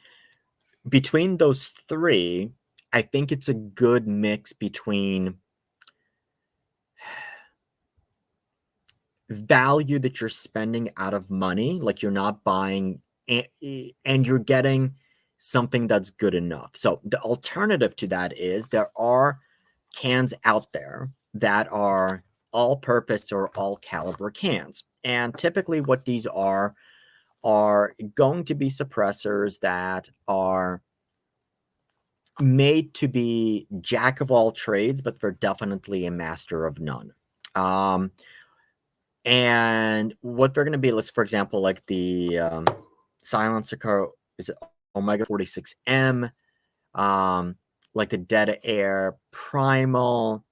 between those 3, I think it's a good mix between value that you're spending out of money, like you're not buying, and you're getting something that's good enough. So the alternative to that is there are cans out there that are all purpose or all caliber cans. And typically what these are going to be suppressors that are made to be jack of all trades, but they're definitely a master of none. And what they're going to be, let's, for example, like the silencer car, is it Omega 46M, like the Dead Air Primal.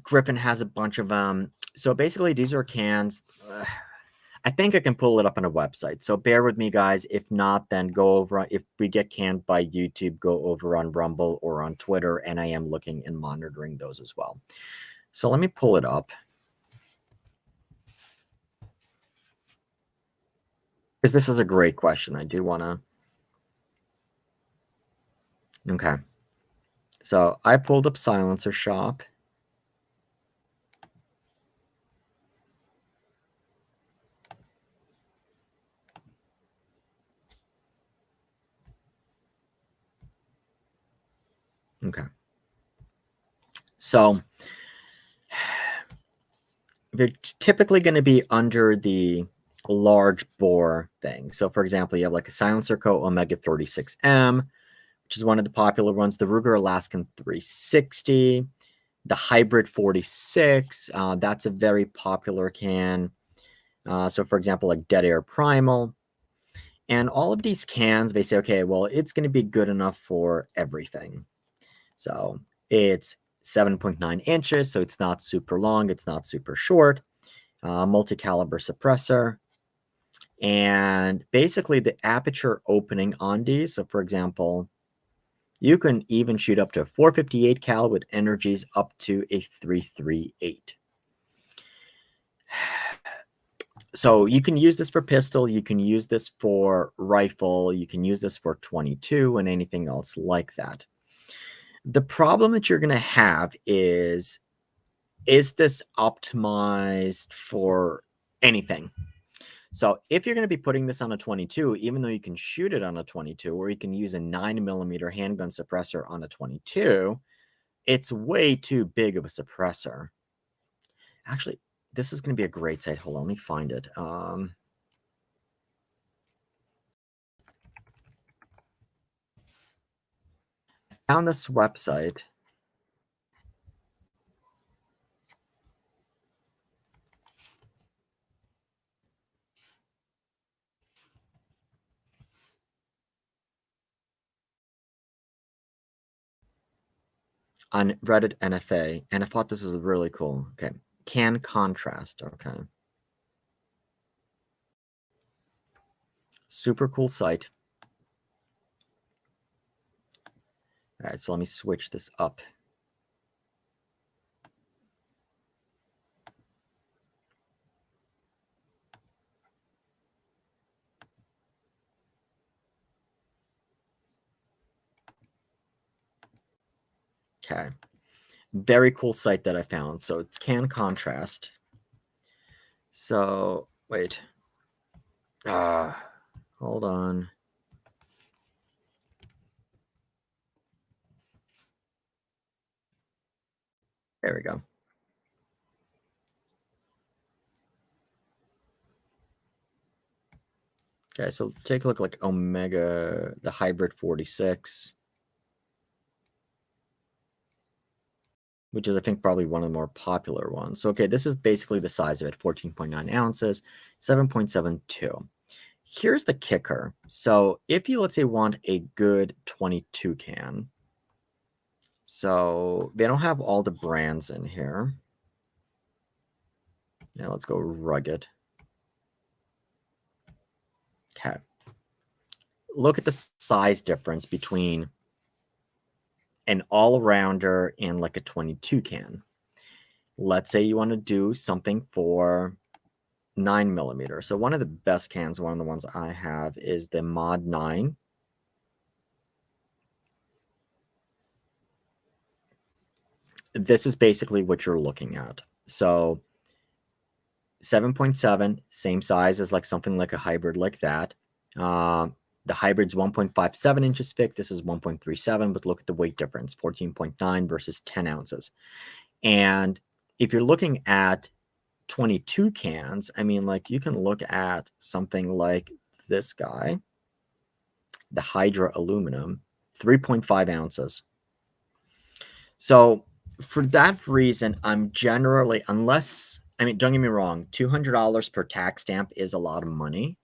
Griffin has a bunch of them. So basically, these are cans. I think I can pull it up on a website. So bear with me, guys. If not, then go over. If we get canned by YouTube, go over on Rumble or on Twitter. And I am looking and monitoring those as well. So let me pull it up. Because this is a great question. I do want to. Okay. So I pulled up Silencer Shop. Okay. So they're typically going to be under the large bore thing. So for example, you have like a Silencer Co. Omega 36M, which is one of the popular ones, the Ruger Alaskan 360, the Hybrid 46. That's a very popular can. So for example, like Dead Air Primal. And all of these cans, they say, okay, well, it's going to be good enough for everything. So it's 7.9 inches, so it's not super long, it's not super short. Multi-caliber suppressor. And basically the aperture opening on these, so for example, you can even shoot up to a 458 cal with energies up to a 338. So you can use this for pistol, you can use this for rifle, you can use this for 22 and anything else like that. The problem that you're going to have is this optimized for anything? So if you're going to be putting this on a 22, even though you can shoot it on a 22, or you can use a 9mm handgun suppressor on a 22, it's way too big of a suppressor. Actually, this is going to be a great site. Hold on, let me find it. I found this website. On Reddit NFA, and I thought this was really cool. Okay. Can contrast. Okay. Super cool site. All right, so let me switch this up. Okay. Very cool site that I found. So it's can contrast. So wait. Hold on. There we go. Okay, so take a look like Omega, the Hybrid 46, which is, I think, probably one of the more popular ones. So, okay, this is basically the size of it, 14.9 ounces, 7.72. Here's the kicker. So if you, let's say, want a good 22 can, so they don't have all the brands in here. Now let's go rugged. Okay. Look at the size difference between an all-rounder and like a 22 can. Let's say you want to do something for 9mm. So one of the best cans, one of the ones I have, is the Mod 9. This is basically what you're looking at. So 7.7, same size as like something like a hybrid like that. The hybrid's 1.57 inches thick. This is 1.37, but look at the weight difference, 14.9 versus 10 ounces. And if you're looking at 22 cans, I mean, like you can look at something like this guy, the Hydra aluminum, 3.5 ounces. So for that reason, I'm generally, unless, I mean, don't get me wrong, $200 per tax stamp is a lot of money,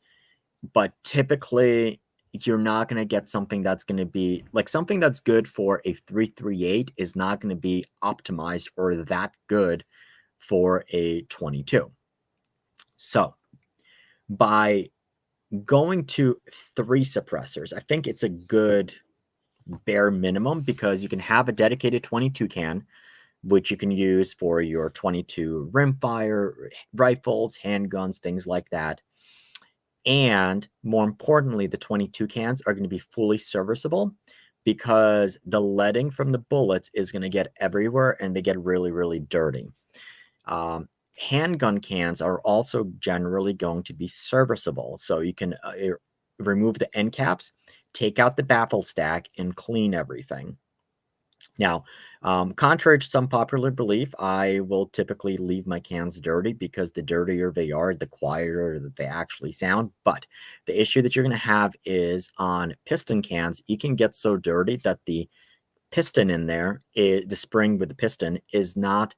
but typically you're not going to get something that's going to be like something that's good for a 338 is not going to be optimized or that good for a 22. So by going to 3 suppressors, I think it's a good bare minimum because you can have a dedicated 22 can, which you can use for your 22 rimfire, rifles, handguns, things like that. And more importantly, the 22 cans are going to be fully serviceable because the leading from the bullets is going to get everywhere and they get really, really dirty. Handgun cans are also generally going to be serviceable. So you can remove the end caps, take out the baffle stack, and clean everything. Now, contrary to some popular belief, I will typically leave my cans dirty because the dirtier they are, the quieter that they actually sound. But the issue that you're going to have is on piston cans, you can get so dirty that the piston in there, the spring with the piston, is not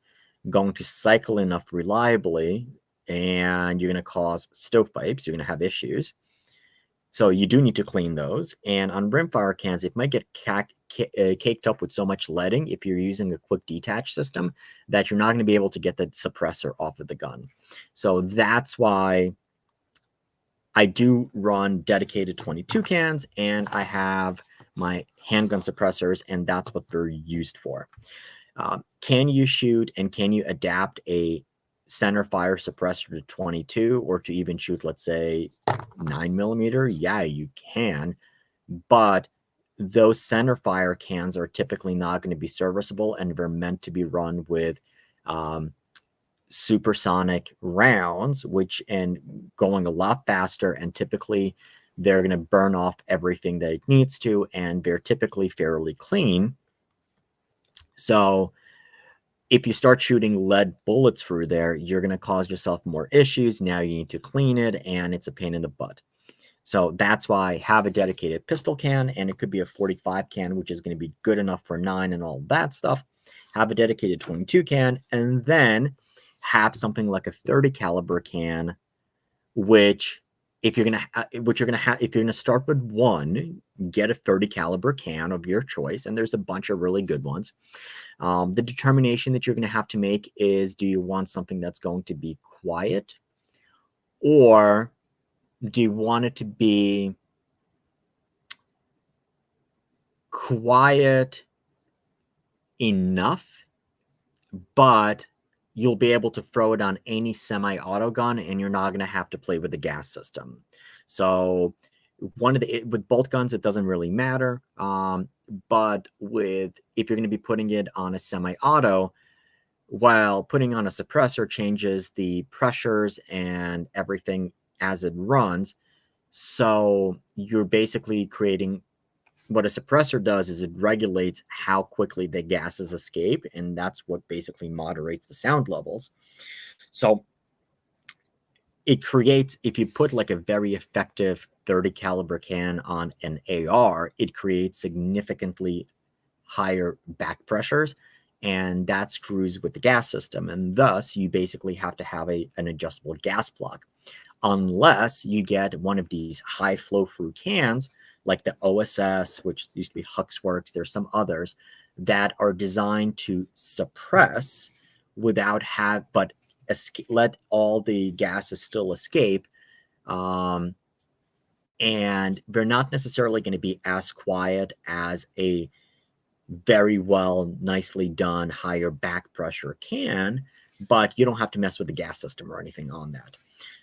going to cycle enough reliably, and you're going to cause stovepipes. You're going to have issues. So you do need to clean those. And on rimfire cans, it might get caked up with so much leading if you're using a quick detach system that you're not going to be able to get the suppressor off of the gun. So that's why I do run dedicated 22 cans, and I have my handgun suppressors, and that's what they're used for. Can you shoot and can you adapt a center fire suppressor to 22 or to even shoot, let's say, 9mm? Yeah, you can, but those center fire cans are typically not going to be serviceable, and they're meant to be run with supersonic rounds, which and going a lot faster, and typically they're going to burn off everything that it needs to, and they're typically fairly clean. So if you start shooting lead bullets through there, you're going to cause yourself more issues. Now you need to clean it, and it's a pain in the butt. So that's why I have a dedicated pistol can, and it could be a 45 can, which is going to be good enough for 9 and all that stuff. Have a dedicated 22 can, and then have something like a 30 caliber can, which if you're going to start with one, get a 30 caliber can of your choice, and there's a bunch of really good ones. The determination that you're going to have to make is, do you want something that's going to be quiet, or do you want it to be quiet enough, but you'll be able to throw it on any semi-auto gun and you're not going to have to play with the gas system? So with bolt guns, it doesn't really matter. But if you're going to be putting it on a semi-auto, while putting on a suppressor changes the pressures and everything as it runs. So you're basically creating, what a suppressor does is it regulates how quickly the gases escape, and that's what basically moderates the sound levels. So it creates, if you put like a very effective 30 caliber can on an AR, it creates significantly higher back pressures, and that screws with the gas system, and thus you basically have to have an adjustable gas plug, unless you get one of these high flow through cans like the OSS, which used to be Huxworks. There's some others that are designed to suppress without but let all the gases still escape, and they're not necessarily going to be as quiet as a very well, nicely done, higher back pressure can, but you don't have to mess with the gas system or anything on that.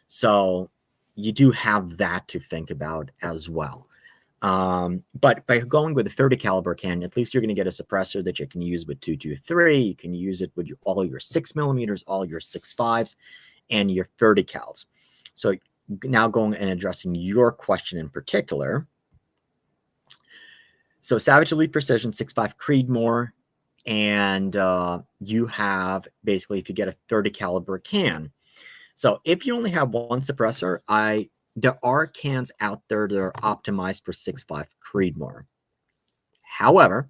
So you do have that to think about as well. But by going with a 30 caliber can, at least you're going to get a suppressor that you can use with 223. You can use it with all your 6mm, all your 6.5s, and your 30 cals. So now going and addressing your question in particular. So Savage Elite Precision 6.5 Creedmoor, and you have basically, if you get a 30 caliber can. So if you only have one suppressor, there are cans out there that are optimized for 6.5 Creedmoor. However,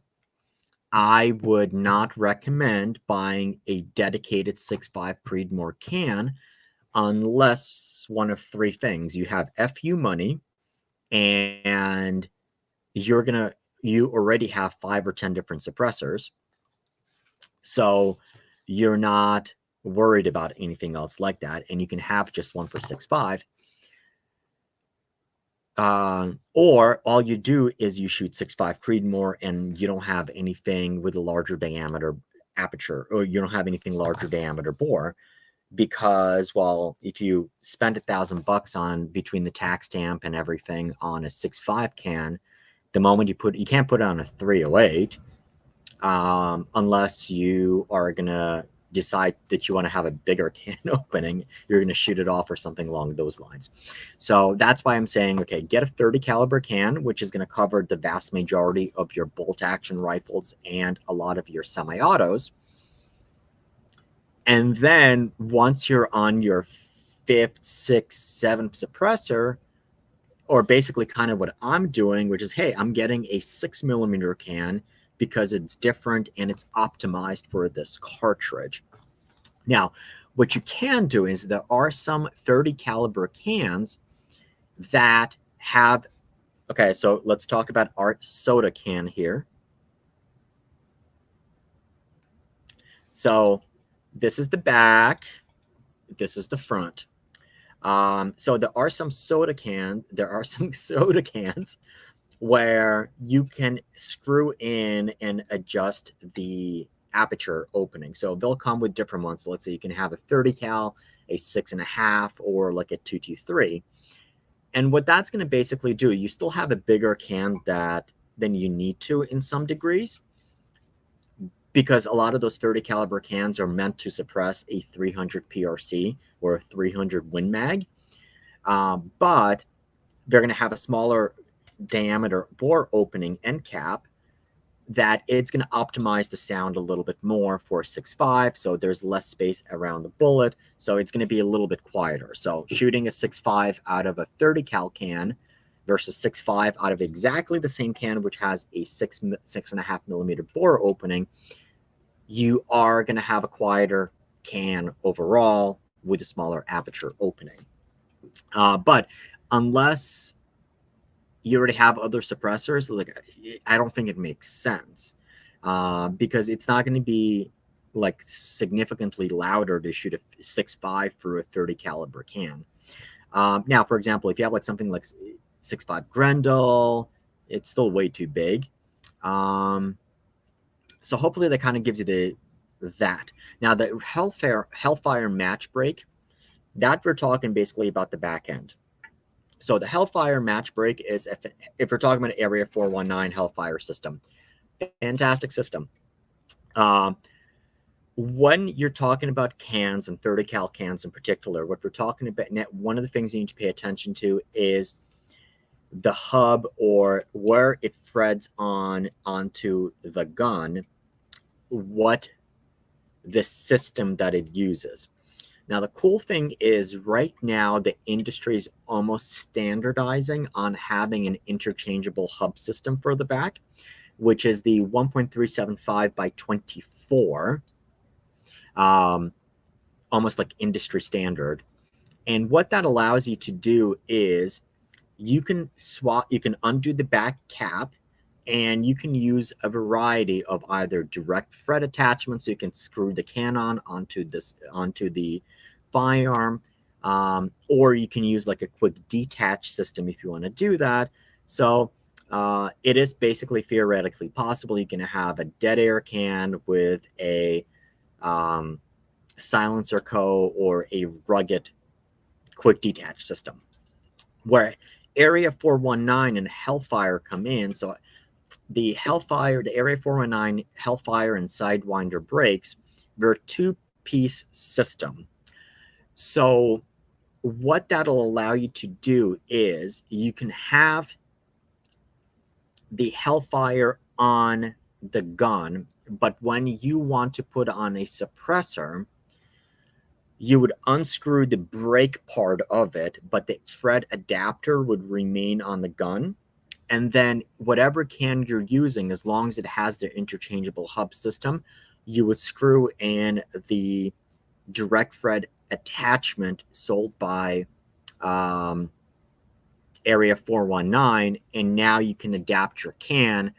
I would not recommend buying a dedicated 6.5 Creedmoor can unless one of three things. You have FU money, and you already have 5 or 10 different suppressors, so you're not worried about anything else like that, and you can have just one for 6.5. Or all you do is you shoot 6.5 Creedmoor, and you don't have anything with a larger diameter aperture, or you don't have anything larger diameter bore, because, well, if you spend $1,000 on between the tax stamp and everything on a 6.5 can, the moment you can't put it on a 308, unless you are going to decide that you want to have a bigger can opening, you're going to shoot it off or something along those lines. So that's why I'm saying, okay, get a 30 caliber can, which is going to cover the vast majority of your bolt action rifles and a lot of your semi-autos. And then once you're on your 5th, 6th, 7th suppressor, or basically kind of what I'm doing, which is, hey, I'm getting a 6mm can because it's different and it's optimized for this cartridge. Now, what you can do is there are some 30 caliber cans that have, okay, so let's talk about our soda can here. So this is the back, this is the front. So there are some soda cans where you can screw in and adjust the aperture opening. So they'll come with different ones. So let's say you can have a 30 cal, a 6.5, or like a 223. And what that's going to basically do, you still have a bigger can than you need to in some degrees, because a lot of those 30 caliber cans are meant to suppress a 300 PRC or a 300 Win Mag, but they're going to have a smaller diameter bore opening end cap that it's going to optimize the sound a little bit more for 6.5, so there's less space around the bullet, so it's going to be a little bit quieter. So shooting a 6.5 out of a 30 cal can versus 6.5 out of exactly the same can, which has a 6.5mm bore opening, you are going to have a quieter can overall with a smaller aperture opening. But unless you already have other suppressors, like, I don't think it makes sense, because it's not going to be like significantly louder to shoot a 6.5 through a 30 caliber can. Now, for example, if you have like something like 6.5 Grendel, it's still way too big. So hopefully that kind of gives you that. Now the Hellfire match break, that we're talking basically about the back end. So the Hellfire match break is, if we're talking about Area 419 Hellfire system, fantastic system. When you're talking about cans and 30 cal cans in particular, what we're talking about, one of the things you need to pay attention to is the hub, or where it threads onto the gun, what the system that it uses. Now, the cool thing is right now the industry is almost standardizing on having an interchangeable hub system for the back, which is the 1.375 by 24, almost like industry standard. And what that allows you to do is you can undo the back cap, and you can use a variety of either direct thread attachments, so you can screw the can onto the firearm, or you can use like a quick detach system if you want to do that. So it is basically theoretically possible. You can have a dead air can with a silencer or a rugged quick detach system, where Area 419 and Hellfire come in. So the Area 419 Hellfire and Sidewinder brakes, they're a two-piece system. So what that'll allow you to do is you can have the Hellfire on the gun, but when you want to put on a suppressor, you would unscrew the brake part of it, but the thread adapter would remain on the gun. And then whatever can you're using, as long as it has the interchangeable hub system, you would screw in the direct thread attachment sold by Area 419, and now you can adapt your can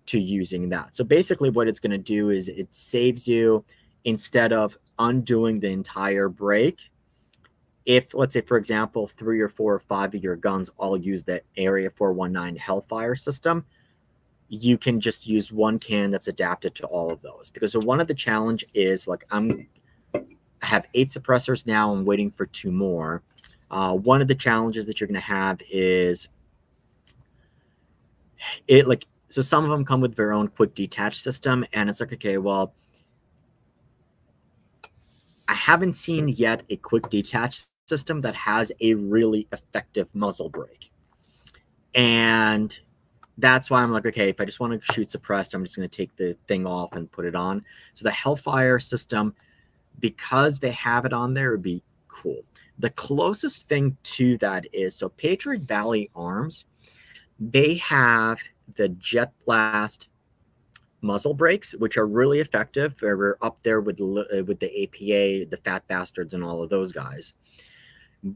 to using that. So basically what it's going to do is it saves you, instead of undoing the entire brake, if, let's say, for example, 3 or 4 or 5 of your guns all use the Area 419 Hellfire system, you can just use one can that's adapted to all of those. Because so one of the challenge is, like, I have 8 suppressors now. I'm waiting for 2 more. One of the challenges that you're going to have is so some of them come with their own quick detach system, and it's like, okay, well, I haven't seen yet a quick detach system that has a really effective muzzle brake. And that's why I'm like, okay, if I just want to shoot suppressed, I'm just going to take the thing off and put it on. So the Hellfire system, because they have it on there, would be cool. The closest thing to that is, so Patriot Valley Arms, they have the Jet Blast muzzle brakes, which are really effective. They're up there with the APA, the Fat Bastards, and all of those guys.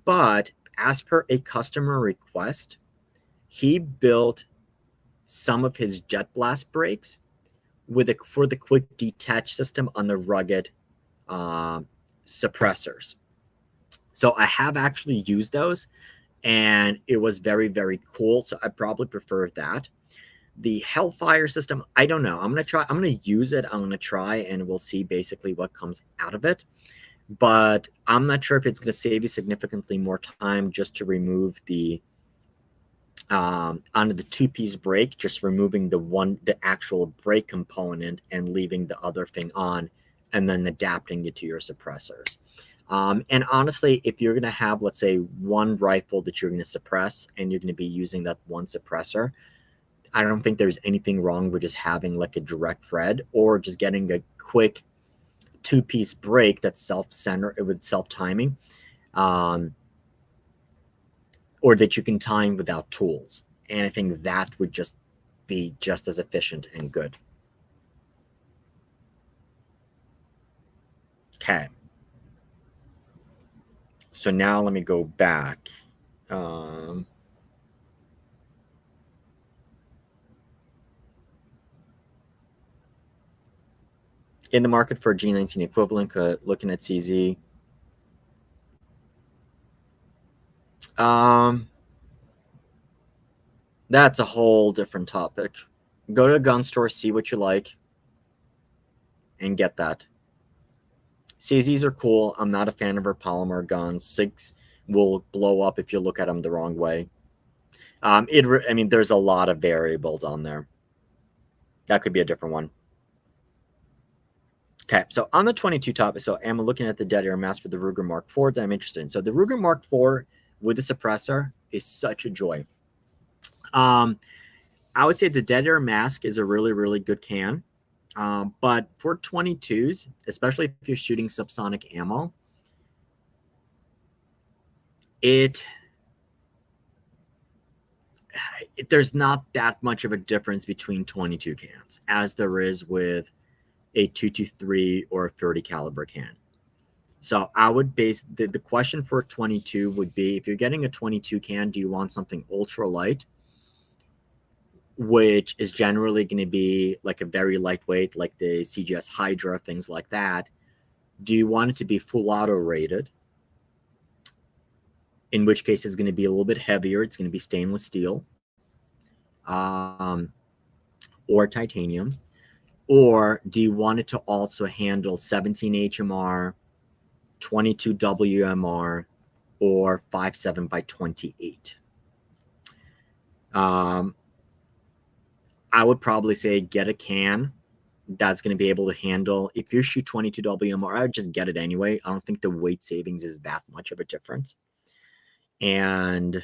But as per a customer request, he built some of his Jet Blast brakes for the quick detach system on the rugged suppressors. So I have actually used those, and it was very, very cool. So I probably prefer that. The Hellfire system, I don't know. I'm going to use it. I'm going to try, and we'll see basically what comes out of it. But I'm not sure if it's going to save you significantly more time just to remove the onto the 2-piece brake, just removing the actual brake component and leaving the other thing on, and then adapting it to your suppressors. And honestly, if you're going to have, let's say, one rifle that you're going to suppress, and you're going to be using that one suppressor, I don't think there's anything wrong with just having like a direct thread, or just getting a quick 2-piece brake that's self-centered with self-timing, or that you can time without tools. And I think that would just be just as efficient and good. Okay. So now let me go back. In the market for a G19 equivalent, looking at CZ. That's a whole different topic. Go to a gun store, see what you like, and get that. CZs are cool. I'm not a fan of our polymer guns. SIGs, will blow up if you look at them the wrong way. I mean, there's a lot of variables on there. That could be a different one. Okay, so on the 22 topic, so I'm looking at the dead air mask for the Ruger Mark IV that I'm interested in. So the Ruger Mark IV with the suppressor is such a joy. I would say the dead air mask is a really, really good can. But for 22s, especially if you're shooting subsonic ammo, there's not that much of a difference between 22 cans as there is with a 223 or a 30 caliber can. So I would base the question for 22 would be, if you're getting a 22 can, do you want something ultra light, which is generally going to be like a very lightweight, like the CGS Hydra, things like that? Do you want it to be full auto rated, in which case it's going to be a little bit heavier? It's going to be stainless steel or titanium. Or do you want it to also handle 17 HMR, 22 WMR, or 5.7 by 28? I would probably say get a can that's going to be able to handle, if you shoot 22 WMR, I would just get it anyway. I don't think the weight savings is that much of a difference. And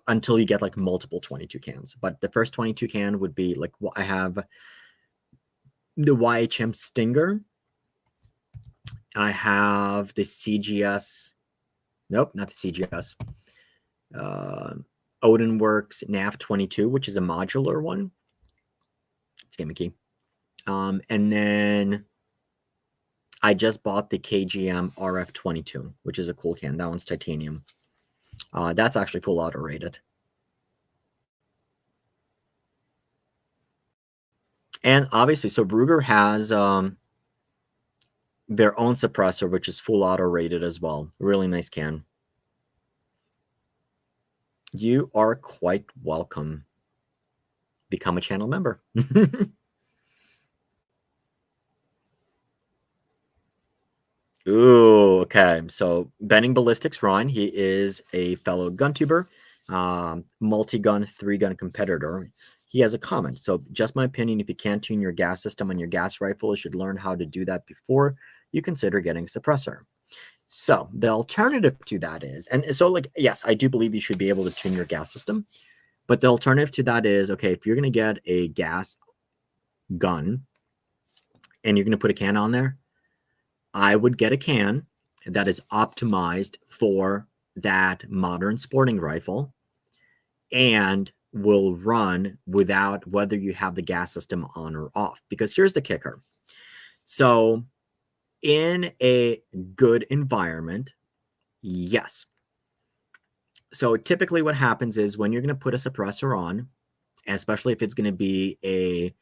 until you get like multiple 22 cans. But the first 22 can would be like, I have the YHM Stinger. I have the CGS. Nope, not the CGS. Odinworks NAV 22, which is a modular one. It's gimmicky. And then I just bought the KGM RF 22, which is a cool can. That one's titanium. That's actually full auto rated. And obviously, so Ruger has their own suppressor, which is full auto rated as well. Really nice can. You are quite welcome. Become a channel member. Ooh, okay. So Benning Ballistics, Ryan, he is a fellow gun tuber, multi-gun, 3-gun competitor. He has a comment. So just my opinion, if you can't tune your gas system on your gas rifle, you should learn how to do that before you consider getting a suppressor. So the alternative to that is, and so like, yes, I do believe you should be able to tune your gas system, but the alternative to that is, okay, if you're going to get a gas gun and you're going to put a can on there, I would get a can that is optimized for that modern sporting rifle and will run without whether you have the gas system on or off. Because here's the kicker. So in a good environment, yes. So typically what happens is when you're going to put a suppressor on, especially if it's going to be a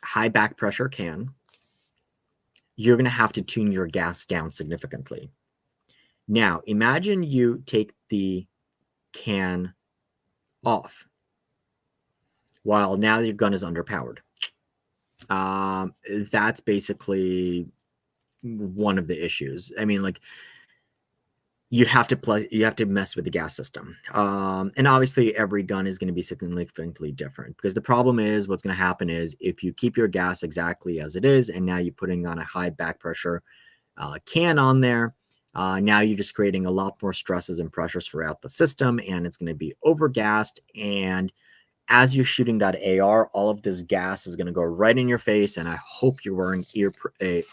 high back pressure can, you're going to have to tune your gas down significantly. Now, imagine you take the can off while now your gun is underpowered. That's basically one of the issues. I mean, like, you have to mess with the gas system. And obviously every gun is going to be significantly different, because the problem is what's going to happen is if you keep your gas exactly as it is, and now you're putting on a high back pressure can on there, now you're just creating a lot more stresses and pressures throughout the system, and it's going to be overgassed. And as you're shooting that AR, all of this gas is going to go right in your face. And I hope you're wearing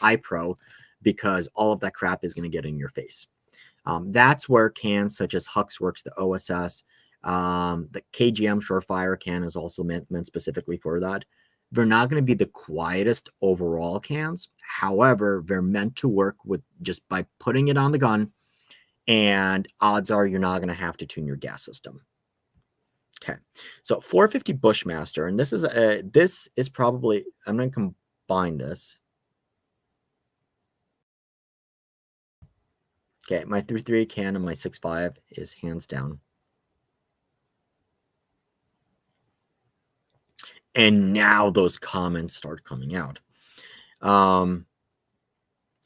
eye pro, because all of that crap is going to get in your face. That's where cans such as Huxworks, the OSS, the KGM Surefire can is also meant specifically for that. They're not going to be the quietest overall cans. However, they're meant to work with just by putting it on the gun, and odds are you're not going to have to tune your gas system. Okay, so 450 Bushmaster, and this is probably, I'm going to combine this. Okay, my 3.3 can and my 6.5 is hands down. And now those comments start coming out.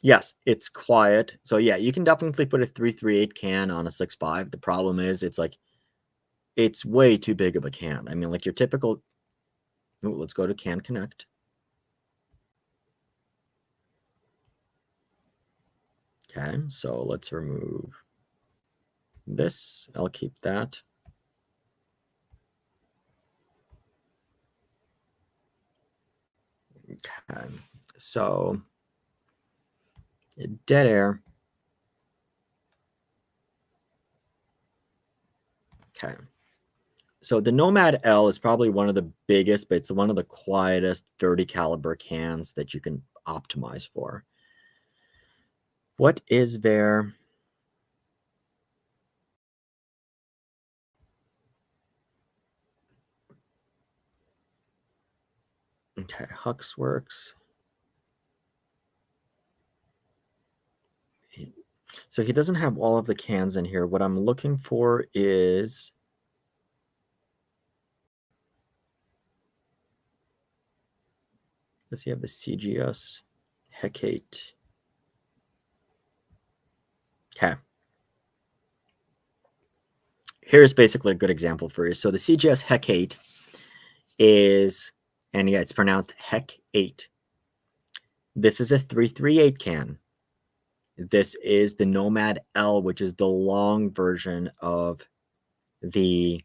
Yes, it's quiet. So yeah, you can definitely put a 338 can on a 6.5. The problem is it's like it's way too big of a can. I mean, like your typical. Ooh, let's go to Can Connect. Okay, so let's remove this. I'll keep that. Okay, so dead air. Okay. So the Nomad L is probably one of the biggest, but it's one of the quietest 30 caliber cans that you can optimize for. What is there? Okay, Hux works. So he doesn't have all of the cans in here. What I'm looking for is does he have the CGS Hecate? Okay. Here's basically a good example for you. So the CGS Hecate is, and yeah, it's pronounced Hec8. This is a 338 can. This is the Nomad L, which is the long version of the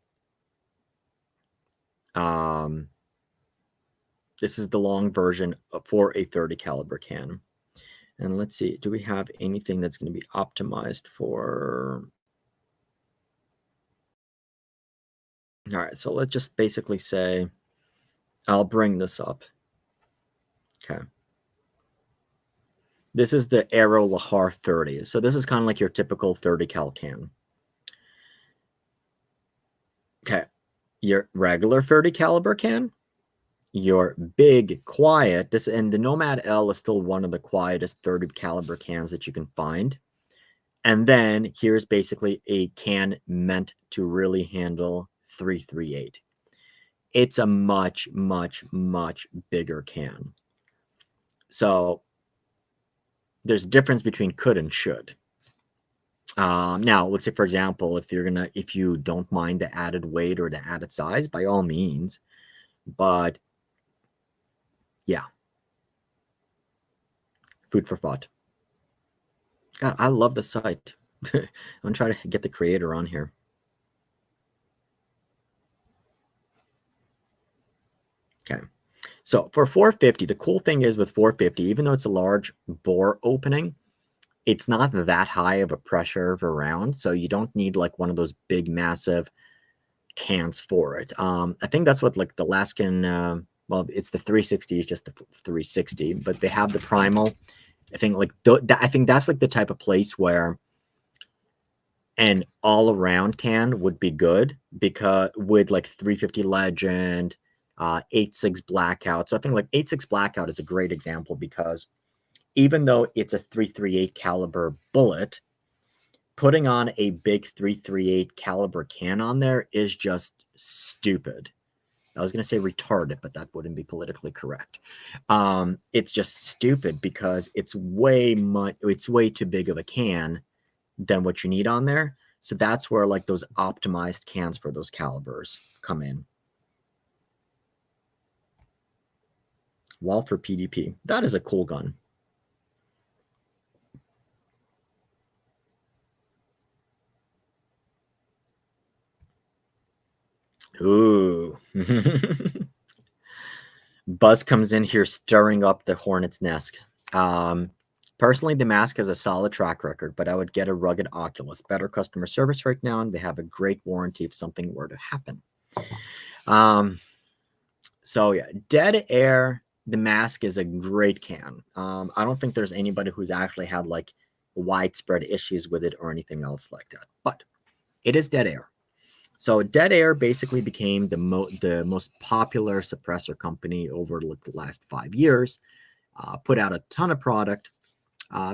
this is the long version for a 30 caliber can. And let's see, do we have anything that's going to be optimized for? All right, so let's just basically say I'll bring this up. Okay. This is the Aero Lahar 30. So this is kind of like your typical 30 cal can. Okay. Your regular 30 caliber can, your big, quiet, this, and the Nomad L is still one of the quietest 30 caliber cans that you can find. And then here's basically a can meant to really handle 338. It's a much, much, much bigger can. So there's a difference between could and should. Now, let's say, for example, if you don't mind the added weight or the added size, by all means. But yeah, food for thought. God, I love the site. I'm gonna try to get the creator on here. Okay. So for 450, the cool thing is with 450, even though it's a large bore opening, it's not that high of a pressure of a round. So you don't need like one of those big, massive cans for it. I think that's what like the Alaskan, well, it's the 360, it's just the 360, but they have the primal. I think like I think that's like the type of place where an all-around can would be good because with like 350 Legend, 8.6 Blackout. So I think like 8.6 Blackout is a great example because even though it's a 338 caliber bullet, putting on a big 338 caliber can on there is just stupid. I was going to say retarded, but that wouldn't be politically correct. It's just stupid because it's way too big of a can than what you need on there. So that's where like those optimized cans for those calibers come in. Wall for PDP. That is a cool gun. Ooh. Buzz comes in here stirring up the hornet's nest. Personally, the Mask has a solid track record, but I would get a rugged Oculus. Better customer service right now, and they have a great warranty if something were to happen. So yeah, Dead Air, the Mask is a great can. I don't think there's anybody who's actually had like widespread issues with it or anything else like that, but it is Dead Air. So Dead Air basically became the most popular suppressor company over like the last 5 years. Put out a ton of product.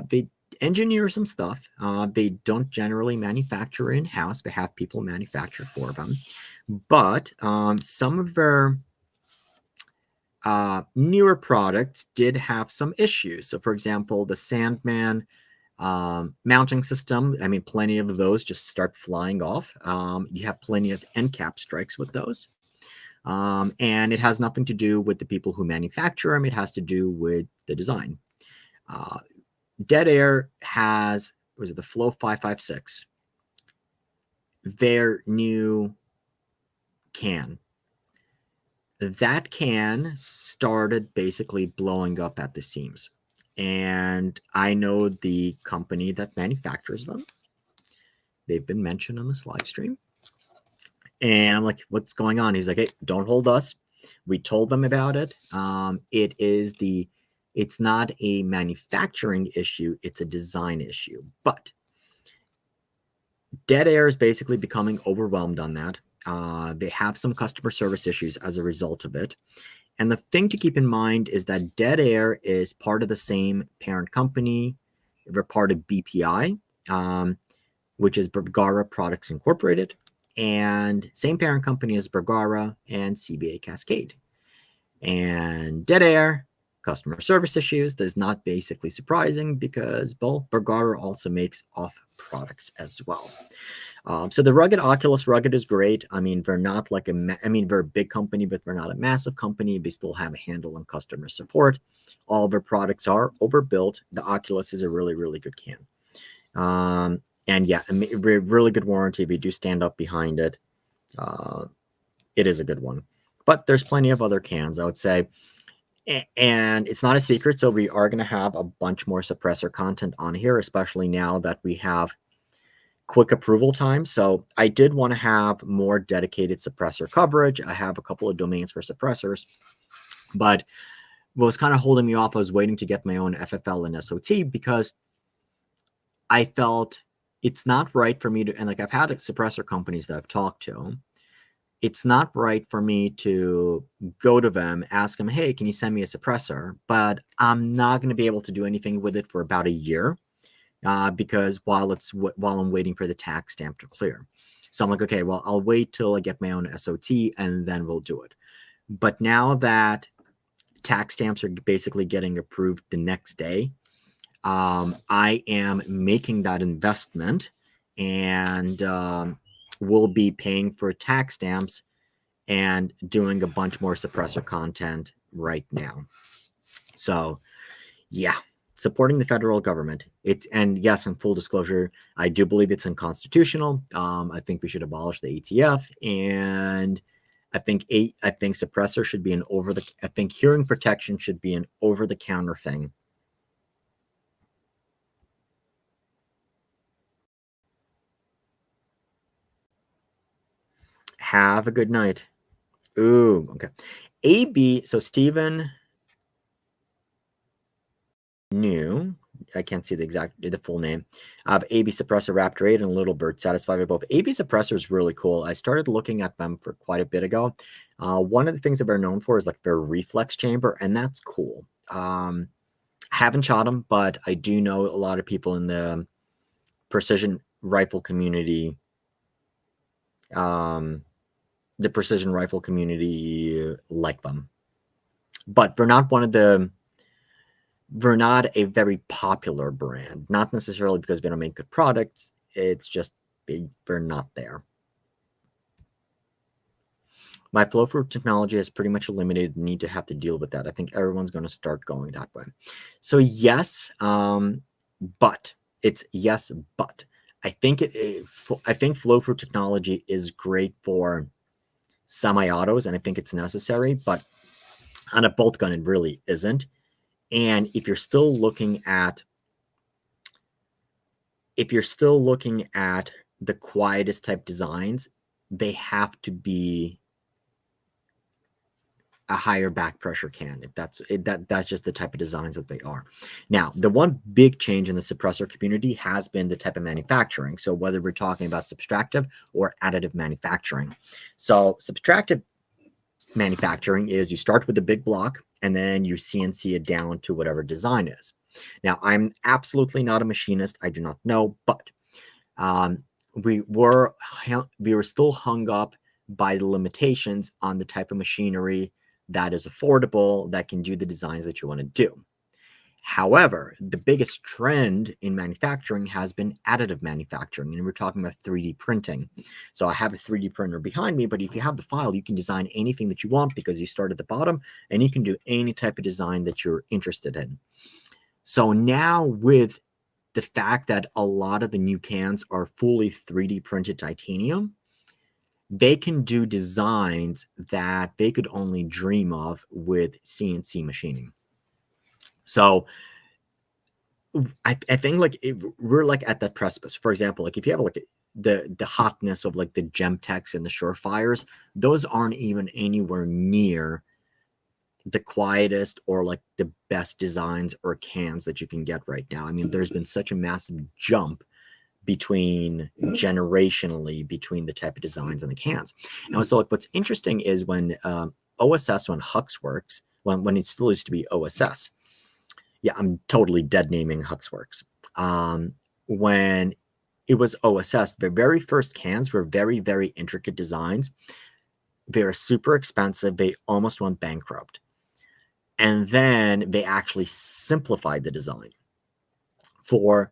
They engineer some stuff. They don't generally manufacture in-house. They have people manufacture for them. But some of their newer products did have some issues. So, for example, the Sandman mounting system, I mean, plenty of those just start flying off. You have plenty of end cap strikes with those. And it has nothing to do with the people who manufacture them. It has to do with the design. Dead Air has, was it the Flow 556? Their new can. That can started basically blowing up at the seams. And I know the company that manufactures them. They've been mentioned on this live stream. And I'm like, what's going on? He's like, hey, don't hold us. We told them about it. It's not a manufacturing issue, it's a design issue. But Dead Air is basically becoming overwhelmed on that. They have some customer service issues as a result of it. And the thing to keep in mind is that Dead Air is part of the same parent company. They're part of BPI, which is Bergara Products Incorporated, and same parent company as Bergara and CBA Cascade. And Dead Air, customer service issues. That's not basically surprising because Bergara also makes off products as well. So the Rugged Oculus Rugged is great. I mean, they're not like they're a big company, but they're not a massive company. They still have a handle on customer support. All of their products are overbuilt. The Oculus is a really, really good can. And yeah, really good warranty. If you do stand up behind it, it is a good one. But there's plenty of other cans, I would say. And it's not a secret, so we are going to have a bunch more suppressor content on here, especially now that we have quick approval time. So I did want to have more dedicated suppressor coverage. I have a couple of domains for suppressors, but what was kind of holding me off, I was waiting to get my own FFL and SOT because I felt it's not right for me to, and like I've had suppressor companies that I've talked to, it's not right for me to go to them, ask them, hey, can you send me a suppressor? But I'm not going to be able to do anything with it for about a year. Because while I'm waiting for the tax stamp to clear. So I'm like, okay, well, I'll wait till I get my own SOT and then we'll do it. But now that tax stamps are basically getting approved the next day, I am making that investment and will be paying for tax stamps and doing a bunch more suppressor content right now. So yeah. Supporting the federal government. And yes, in full disclosure, I do believe it's unconstitutional. I think we should abolish the ATF, and I think suppressor should be I think hearing protection should be an over-the-counter thing. Have a good night. Ooh, okay. AB. So Stephen New. I can't see the full name of AB Suppressor Raptor 8 and Little Bird. Satisfied with both. AB Suppressor is really cool. I started looking at them for quite a bit ago. One of the things that they're known for is like their reflex chamber, and that's cool. I haven't shot them, but I do know a lot of people in the precision rifle community. The precision rifle community like them, but they're not They're not a very popular brand, not necessarily because they don't make good products. It's just they're not there. My flow through technology has pretty much eliminated the need to have to deal with that. I think everyone's going to start going that way. So yes, but it's yes, but I think I think flow through technology is great for semi-autos, and I think it's necessary. But on a bolt gun, it really isn't. And if you're still looking at the quietest type designs, they have to be a higher back pressure can. If that's just the type of designs that they are. Now, the one big change in the suppressor community has been the type of manufacturing. So whether we're talking about subtractive or additive manufacturing. So subtractive manufacturing is you start with the big block and then you CNC it down to whatever design is. Now, I'm absolutely not a machinist. I do not know, but we were still hung up by the limitations on the type of machinery that is affordable, that can do the designs that you want to do. However, the biggest trend in manufacturing has been additive manufacturing, and we're talking about 3D printing. So I have a 3D printer behind me, but if you have the file, you can design anything that you want because you start at the bottom, and you can do any type of design that you're interested in. So now with the fact that a lot of the new cans are fully 3D printed titanium, they can do designs that they could only dream of with CNC machining. So I think like we're like at that precipice. For example, like if you have like the hotness of like the Gemtex and the Surefires, those aren't even anywhere near the quietest or like the best designs or cans that you can get right now. I mean, there's been such a massive jump generationally between the type of designs and the cans. And so like what's interesting is when OSS, when Huxworks, when it still used to be OSS, yeah, I'm totally dead naming Huxworks. When it was OSS, the very first cans were very, very intricate designs. They were super expensive. They almost went bankrupt. And then they actually simplified the design for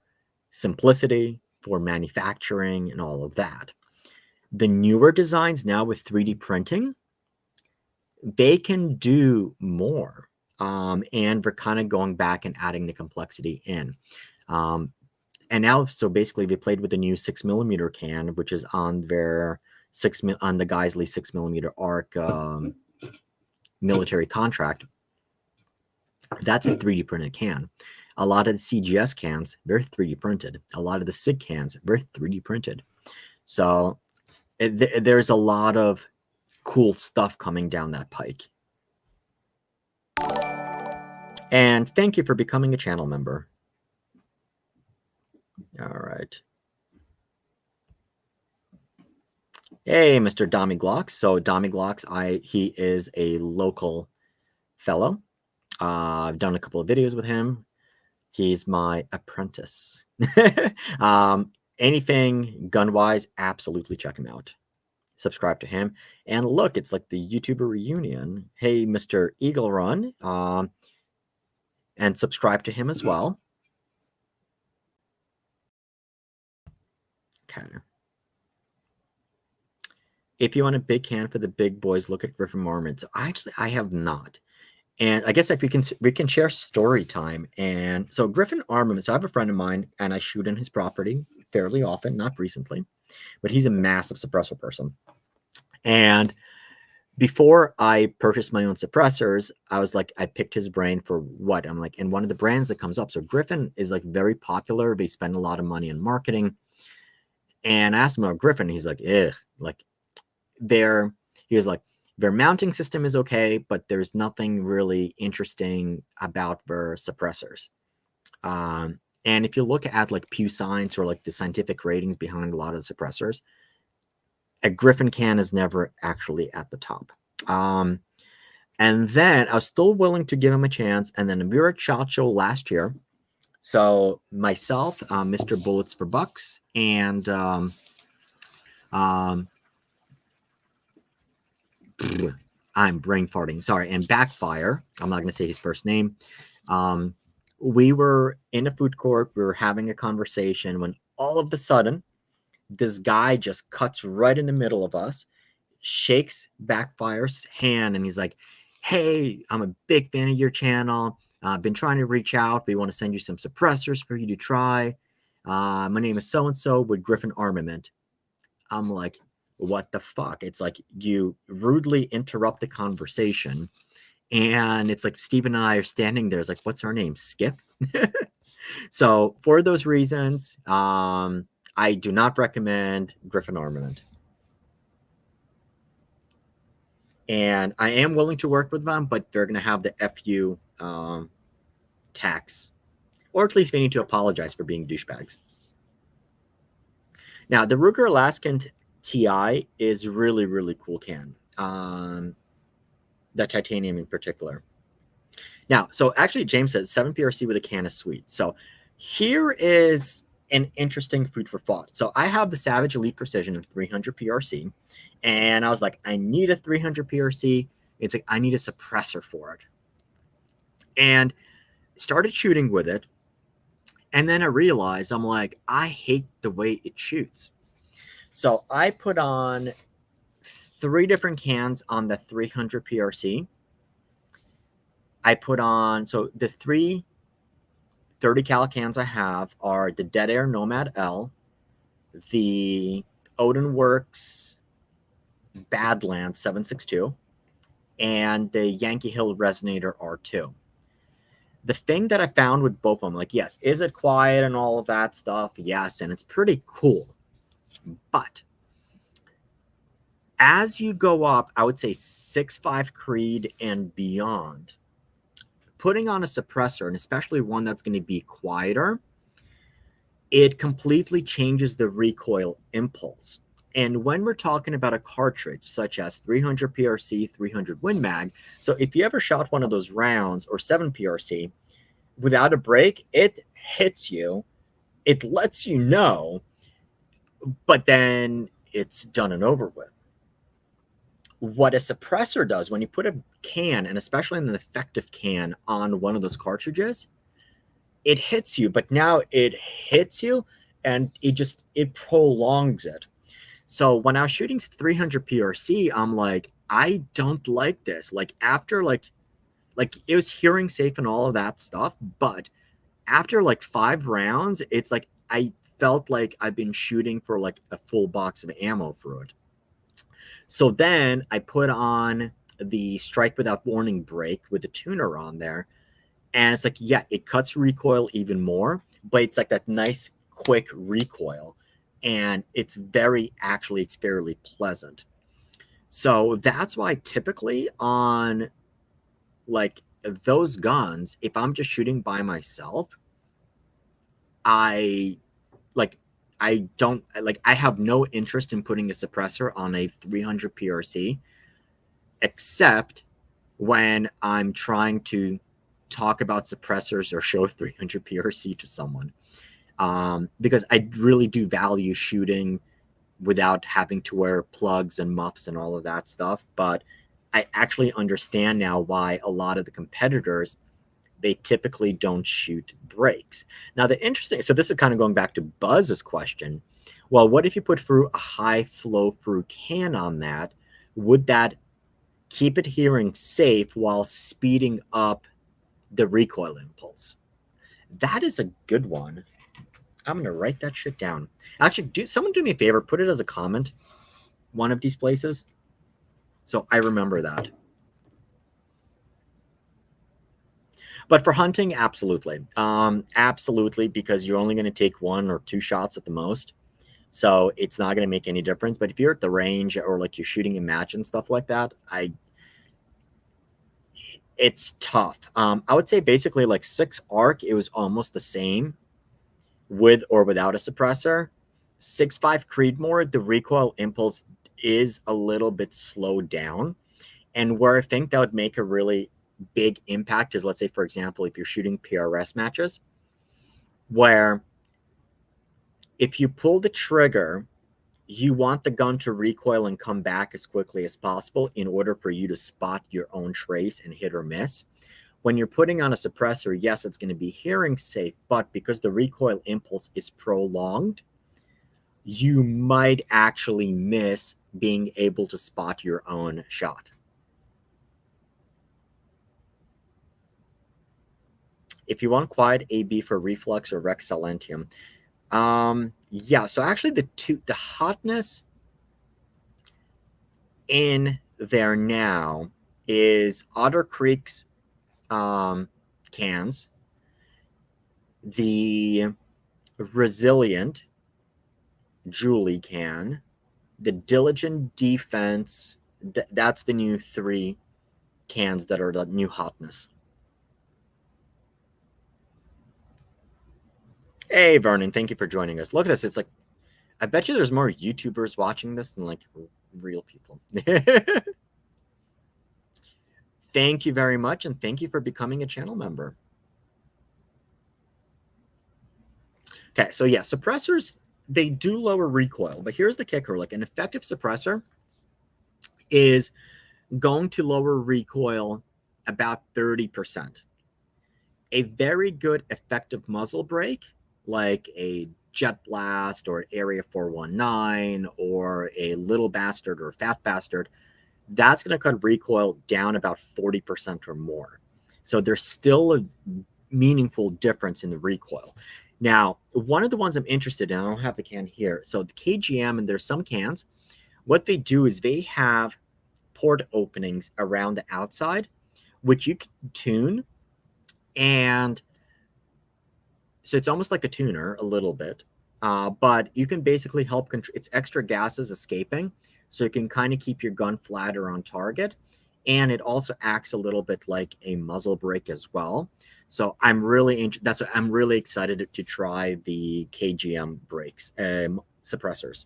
simplicity, for manufacturing, and all of that. The newer designs now with 3D printing, they can do more. And we're kind of going back and adding the complexity in. And now, so basically, they played with the new 6mm can, which is on their on the Geisley 6mm ARC military contract. That's a 3D printed can. A lot of the CGS cans, they're 3D printed. A lot of the SIG cans, they're 3D printed. So there's a lot of cool stuff coming down that pike. And thank you for becoming a channel member. All right. Hey, Mr. Dami Glocks. So Dami Glocks, he is a local fellow. I've done a couple of videos with him. He's my apprentice. Anything gun-wise, absolutely check him out. Subscribe to him. And look, it's like the YouTuber reunion. Hey, Mr. Eagle Run. And subscribe to him as well. Okay. If you want a big can for the big boys, look at Griffin Marmot. So actually, I have not. And I guess if we can share story time. And so Griffin Armament, so I have a friend of mine and I shoot in his property fairly often, not recently, but he's a massive suppressor person. And before I purchased my own suppressors, I was like, I picked his brain for what? I'm like, and one of the brands that comes up. So Griffin is like very popular. They spend a lot of money on marketing. And I asked him about Griffin. He's like, like their mounting system is okay, but there's nothing really interesting about their suppressors. And if you look at like Pew Science or like the scientific ratings behind a lot of the suppressors, a Griffin can is never actually at the top. And then I was still willing to give him a chance. And then we were at SHOT Show last year. So myself, Mr. Bullets for Bucks, and I'm brain farting. Sorry. And Backfire. I'm not going to say his first name. We were in a food court. We were having a conversation when all of a sudden, this guy just cuts right in the middle of us, shakes Backfire's hand, and he's like, hey, I'm a big fan of your channel. I've been trying to reach out. We want to send you some suppressors for you to try. My name is so-and-so with Griffin Armament. I'm like, what the fuck? It's like you rudely interrupt the conversation. And it's like Steven and I are standing there. It's like, what's our name? Skip? So for those reasons, I do not recommend Griffin Armament. And I am willing to work with them, but they're going to have the FU tax. Or at least they need to apologize for being douchebags. Now, the Ruger Alaskan TI is really, really cool can. That titanium in particular. Now, so actually, James said 7PRC with a can is sweet. So here is an interesting food for thought. So I have the Savage Elite Precision of 300 PRC, and I was like, I need a 300 PRC It's like, I need a suppressor for it. And started shooting with it. And then I realized, I'm like, I hate the way it shoots. So I put on 3 different cans on the 300 PRC. I put on, so the 3 30 cal cans I have are the Dead Air Nomad L, the Odin Works Badlands 762, and the Yankee Hill Resonator R2. The thing that I found with both of them, like, yes, is it quiet and all of that stuff? Yes, and it's pretty cool. But as you go up, I would say 6.5 Creed and beyond, putting on a suppressor, and especially one that's going to be quieter, it completely changes the recoil impulse. And when we're talking about a cartridge such as 300 PRC, 300 Win Mag, so if you ever shot one of those rounds or 7 PRC without a break, it hits you, it lets you know, but then it's done and over with. What a suppressor does, when you put a can, and especially an effective can, on one of those cartridges, it hits you, but now it hits you and it prolongs it. So when I was shooting 300 PRC, I'm like, I don't like this. Like, after like it was hearing safe and all of that stuff, but after like 5 rounds, it's like I felt like I've been shooting for like a full box of ammo through it. So then I put on the Strike Without Warning brake with the tuner on there, and it's like, yeah, it cuts recoil even more, but it's like that nice quick recoil, and it's fairly pleasant. So that's why typically on like those guns, if I'm just shooting by myself, I have no interest in putting a suppressor on a 300 PRC, except when I'm trying to talk about suppressors or show 300 PRC to someone, because I really do value shooting without having to wear plugs and muffs and all of that stuff. But I actually understand now why a lot of the competitors, they typically don't shoot breaks. Now, so this is kind of going back to Buzz's question. Well, what if you put through a high flow through can on that? Would that keep it hearing safe while speeding up the recoil impulse? That is a good one. I'm going to write that shit down. Actually, someone do me a favor, put it as a comment, one of these places, so I remember that. But for hunting, absolutely. Absolutely, because you're only going to take 1 or 2 shots at the most. So it's not going to make any difference. But if you're at the range or like you're shooting a match and stuff like that, it's tough. I would say basically like 6 arc, it was almost the same with or without a suppressor. 6.5 Creedmoor, the recoil impulse is a little bit slowed down. And where I think that would make a really big impact is, let's say, for example, if you're shooting PRS matches, where if you pull the trigger, you want the gun to recoil and come back as quickly as possible in order for you to spot your own trace and hit or miss. When you're putting on a suppressor, yes, it's going to be hearing safe, but because the recoil impulse is prolonged, you might actually miss being able to spot your own shot. If you want quiet, AB for reflux or Rex Silentium. Yeah, so actually the hotness in there now is Otter Creek's cans, the Resilient Julie can, the Diligent Defense, that's the new 3 cans that are the new hotness. Hey, Vernon, thank you for joining us. Look at this. It's like, I bet you there's more YouTubers watching this than like real people. Thank you very much, and thank you for becoming a channel member. Okay, so yeah, suppressors, they do lower recoil, but here's the kicker. Like, an effective suppressor is going to lower recoil about 30%. A very good effective muzzle brake, like a Jet Blast or Area 419 or a Little Bastard or Fat Bastard, that's going to cut recoil down about 40% or more. So there's still a meaningful difference in the recoil. Now, one of the ones I'm interested in, I don't have the can here. So the KGM, and there's some cans, what they do is they have port openings around the outside, which you can tune. And so it's almost like a tuner a little bit, but you can basically help control, it's extra gases escaping, so you can kind of keep your gun flatter on target. And it also acts a little bit like a muzzle brake as well. So I'm really, that's what I'm really excited to try the KGM brakes, suppressors.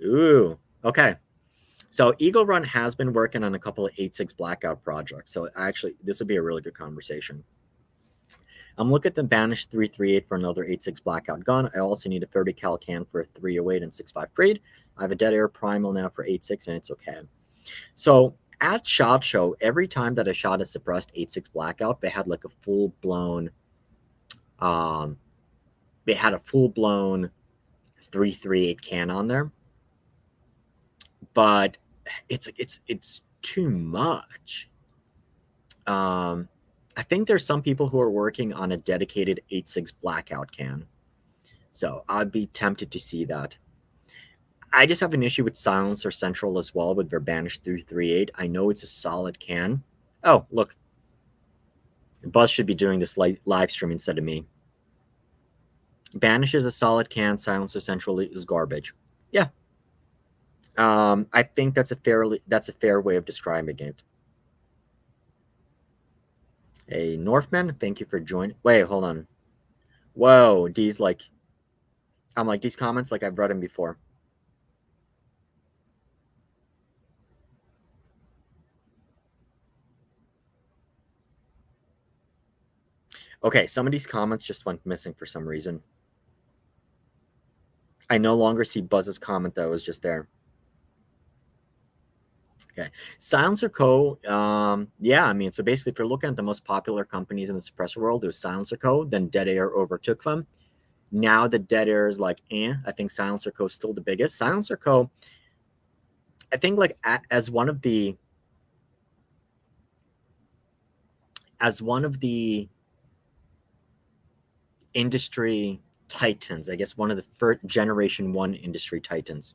Ooh, okay. So Eagle Run has been working on a couple of 8.6 blackout projects. So actually, this would be a really good conversation. I'm looking at the Banish 338 for another 8.6 blackout gun. I also need a 30 cal can for a 308 and 6.5 Freed. I have a Dead Air Primal now for 8.6, and it's okay. So at SHOT Show, every time that I shot a suppressed 8.6 blackout, they had like a full-blown, they had a full-blown 338 can on there. But it's too much. I think there's some people who are working on a dedicated 8.6 blackout can. So I'd be tempted to see that. I just have an issue with Silencer Central as well with their Banish 338. I know it's a solid can. Oh, look. Buzz should be doing this live stream instead of me. Banish is a solid can. Silencer Central is garbage. Yeah. I think that's a fair way of describing it. Hey, Northman, thank you for joining. Wait, hold on. Whoa, these I'm like, these comments, like I've read them before. Okay, some of these comments just went missing for some reason. I no longer see Buzz's comment that was just there. Okay, Silencer Co. Yeah, I mean, so basically, if you're looking at the most popular companies in the suppressor world, it was Silencer Co. Then Dead Air overtook them. Now the Dead Air is like, I think Silencer Co. is still the biggest. Silencer Co. I think like as one of the industry titans, I guess one of the first generation 1 industry titans.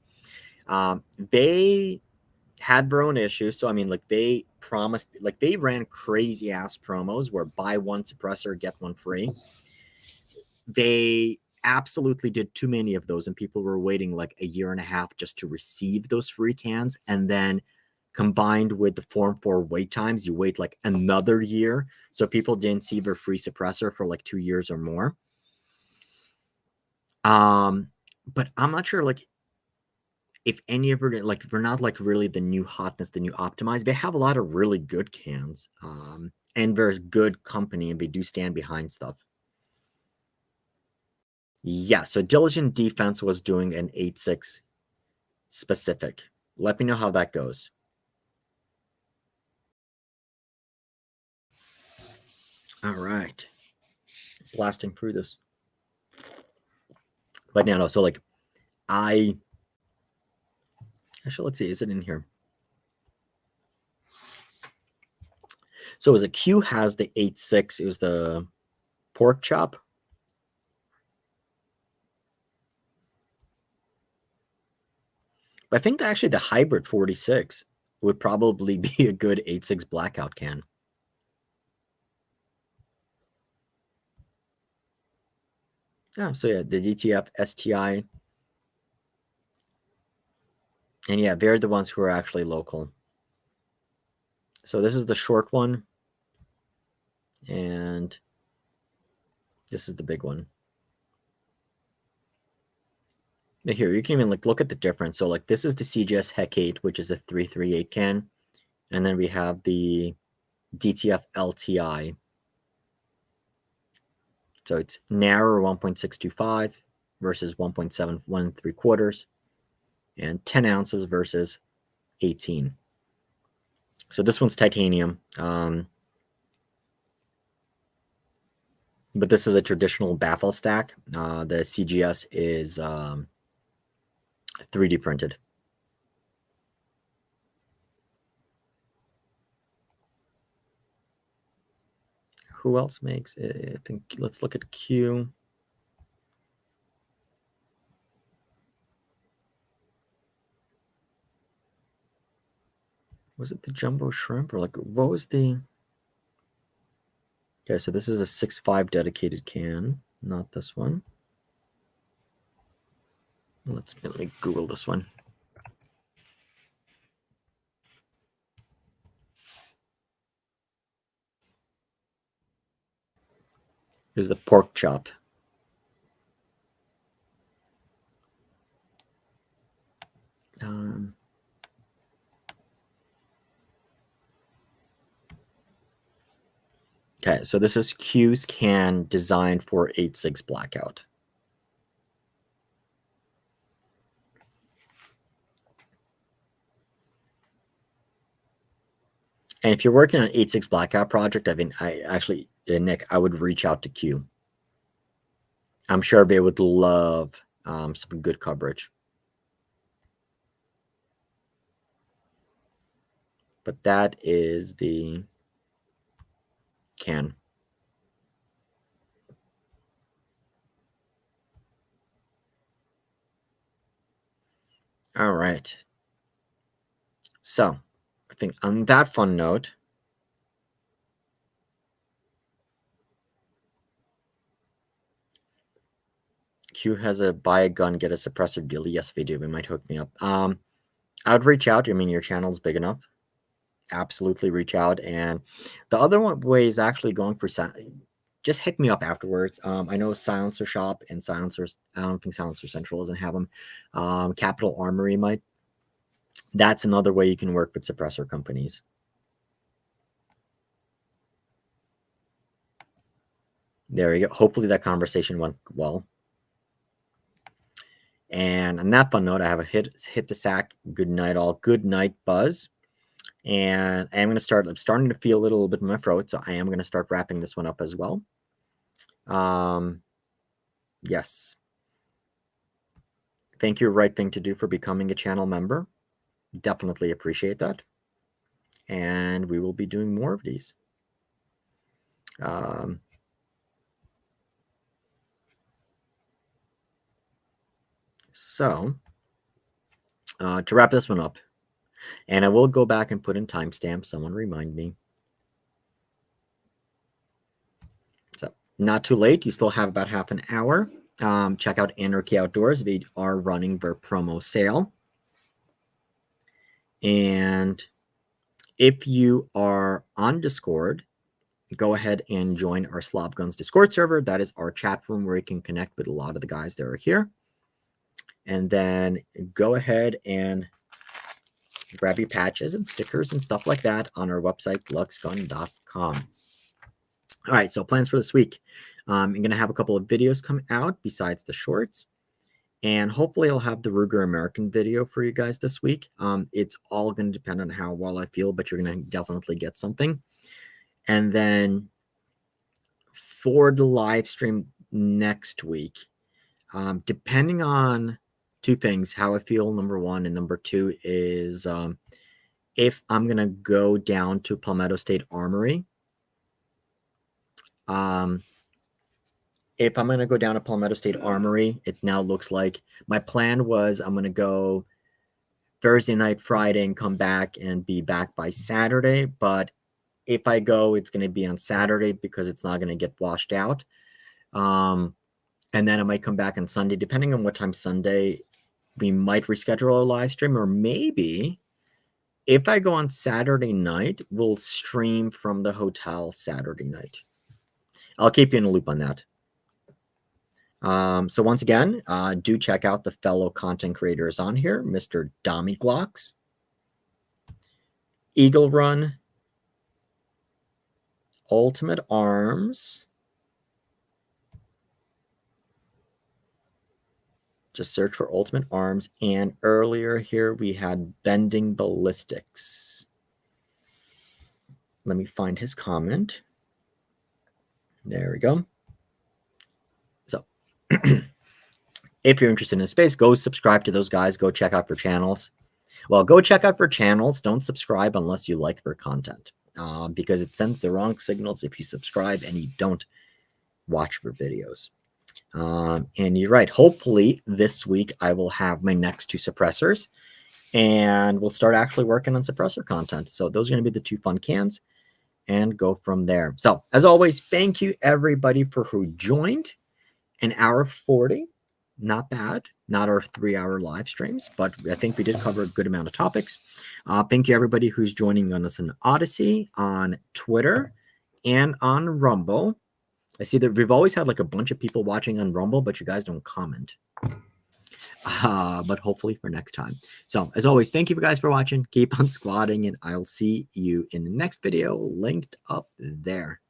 They had their own issues. So I mean, like they promised, like they ran crazy ass promos where buy one suppressor, get one free. They absolutely did too many of those, and people were waiting like a year and a half just to receive those free cans. And then combined with the Form 4 wait times, you wait like another year. So people didn't see their free suppressor for like 2 years or more. But I'm not sure, like, if any of it, like, they're not like really the new hotness, the new optimized. They have a lot of really good cans, and there's good company, and they do stand behind stuff. Yeah, so Diligent Defense was doing an 8.6 specific. Let me know how that goes. All right. Blasting through this. But no, so like actually, let's see, is it in here? So it was a Q has the 8.6. It was the pork chop. But I think actually the hybrid 46 would probably be a good 8.6 blackout can. Yeah, so yeah, the DTF, STI. And yeah, they're the ones who are actually local. So this is the short one. And this is the big one. Now here, you can even like look at the difference. So like this is the CGS Heck 8, which is a 338 can. And then we have the DTF LTI. So it's narrower 1.625 versus 1.713 and 10 ounces versus 18. So this one's titanium. But this is a traditional baffle stack. The CGS is 3D printed. Who else makes it? I think let's look at Q. Was it the jumbo shrimp or like what was the? Okay, so this is a 6.5 dedicated can, not this one. Let me Google this one. Here's the pork chop. Okay, so this is Q's can designed for 8.6 blackout. And if you're working on 8.6 blackout project, Nick, I would reach out to Q. I'm sure they would love some good coverage. But that is the can. All right. So I think on that fun note, Q has a buy a gun, get a suppressor deal. Yes, they do. They might hook me up. I would reach out. I mean, your channel's big enough. Absolutely reach out. And the other way is actually going for just hit me up afterwards. I know Silencer Shop and Silencers. I don't think Silencer Central doesn't have them. Capital Armory might. That's another way you can work with suppressor companies. There you go. Hopefully that conversation went well. And on that fun note, I have a hit the sack. Good night, all. Good night, Buzz. And I'm starting to feel a little bit in my throat, so I am going to start wrapping this one up as well. Yes. Thank you, Right Thing to Do, for becoming a channel member. Definitely appreciate that. And we will be doing more of these. So to wrap this one up, and I will go back and put in timestamps. Someone remind me. So not too late. You still have about half an hour. Check out Anarchy Outdoors. They are running their promo sale. And if you are on Discord, go ahead and join our SlavGuns Discord server. That is our chat room where you can connect with a lot of the guys that are here. And then go ahead and grab your patches and stickers and stuff like that on our website, luxgun.com. All right, so plans for this week. I'm going to have a couple of videos come out besides the shorts. And hopefully I'll have the Ruger American video for you guys this week. It's all going to depend on how well I feel, but you're going to definitely get something. And then for the live stream next week, depending on two things, how I feel, number one, and number two is if I'm going to go down to Palmetto State Armory. If I'm going to go down to Palmetto State Armory, it now looks like my plan was I'm going to go Thursday night, Friday, and come back and be back by Saturday. But if I go, it's going to be on Saturday because it's not going to get washed out. And then I might come back on Sunday, depending on what time Sunday, we might reschedule a live stream, or maybe if I go on Saturday night, we'll stream from the hotel Saturday night. I'll keep you in a loop on that. So once again, do check out the fellow content creators on here, Mr. Dommy Glocks, Eagle Run, Ultimate Arms, Just search for Ultimate Arms. And earlier here we had Bending Ballistics. Let me find his comment. There we go. So if you're interested in this space, go subscribe to those guys. Go check out their channels. Well, go check out their channels. Don't subscribe unless you like their content, because it sends the wrong signals if you subscribe and you don't watch their videos. And you're right. Hopefully this week I will have my next 2 suppressors, and we'll start actually working on suppressor content. So those are going to be the 2 fun cans, and go from there. So as always, thank you everybody for who joined. An hour 40, not bad. Not our 3-hour live streams, but I think we did cover a good amount of topics. Thank you everybody who's joining us on Odyssey, on Twitter, and on Rumble. I see that we've always had like a bunch of people watching on Rumble, but you guys don't comment. But hopefully for next time. So as always, thank you guys for watching. Keep on squatting, and I'll see you in the next video linked up there.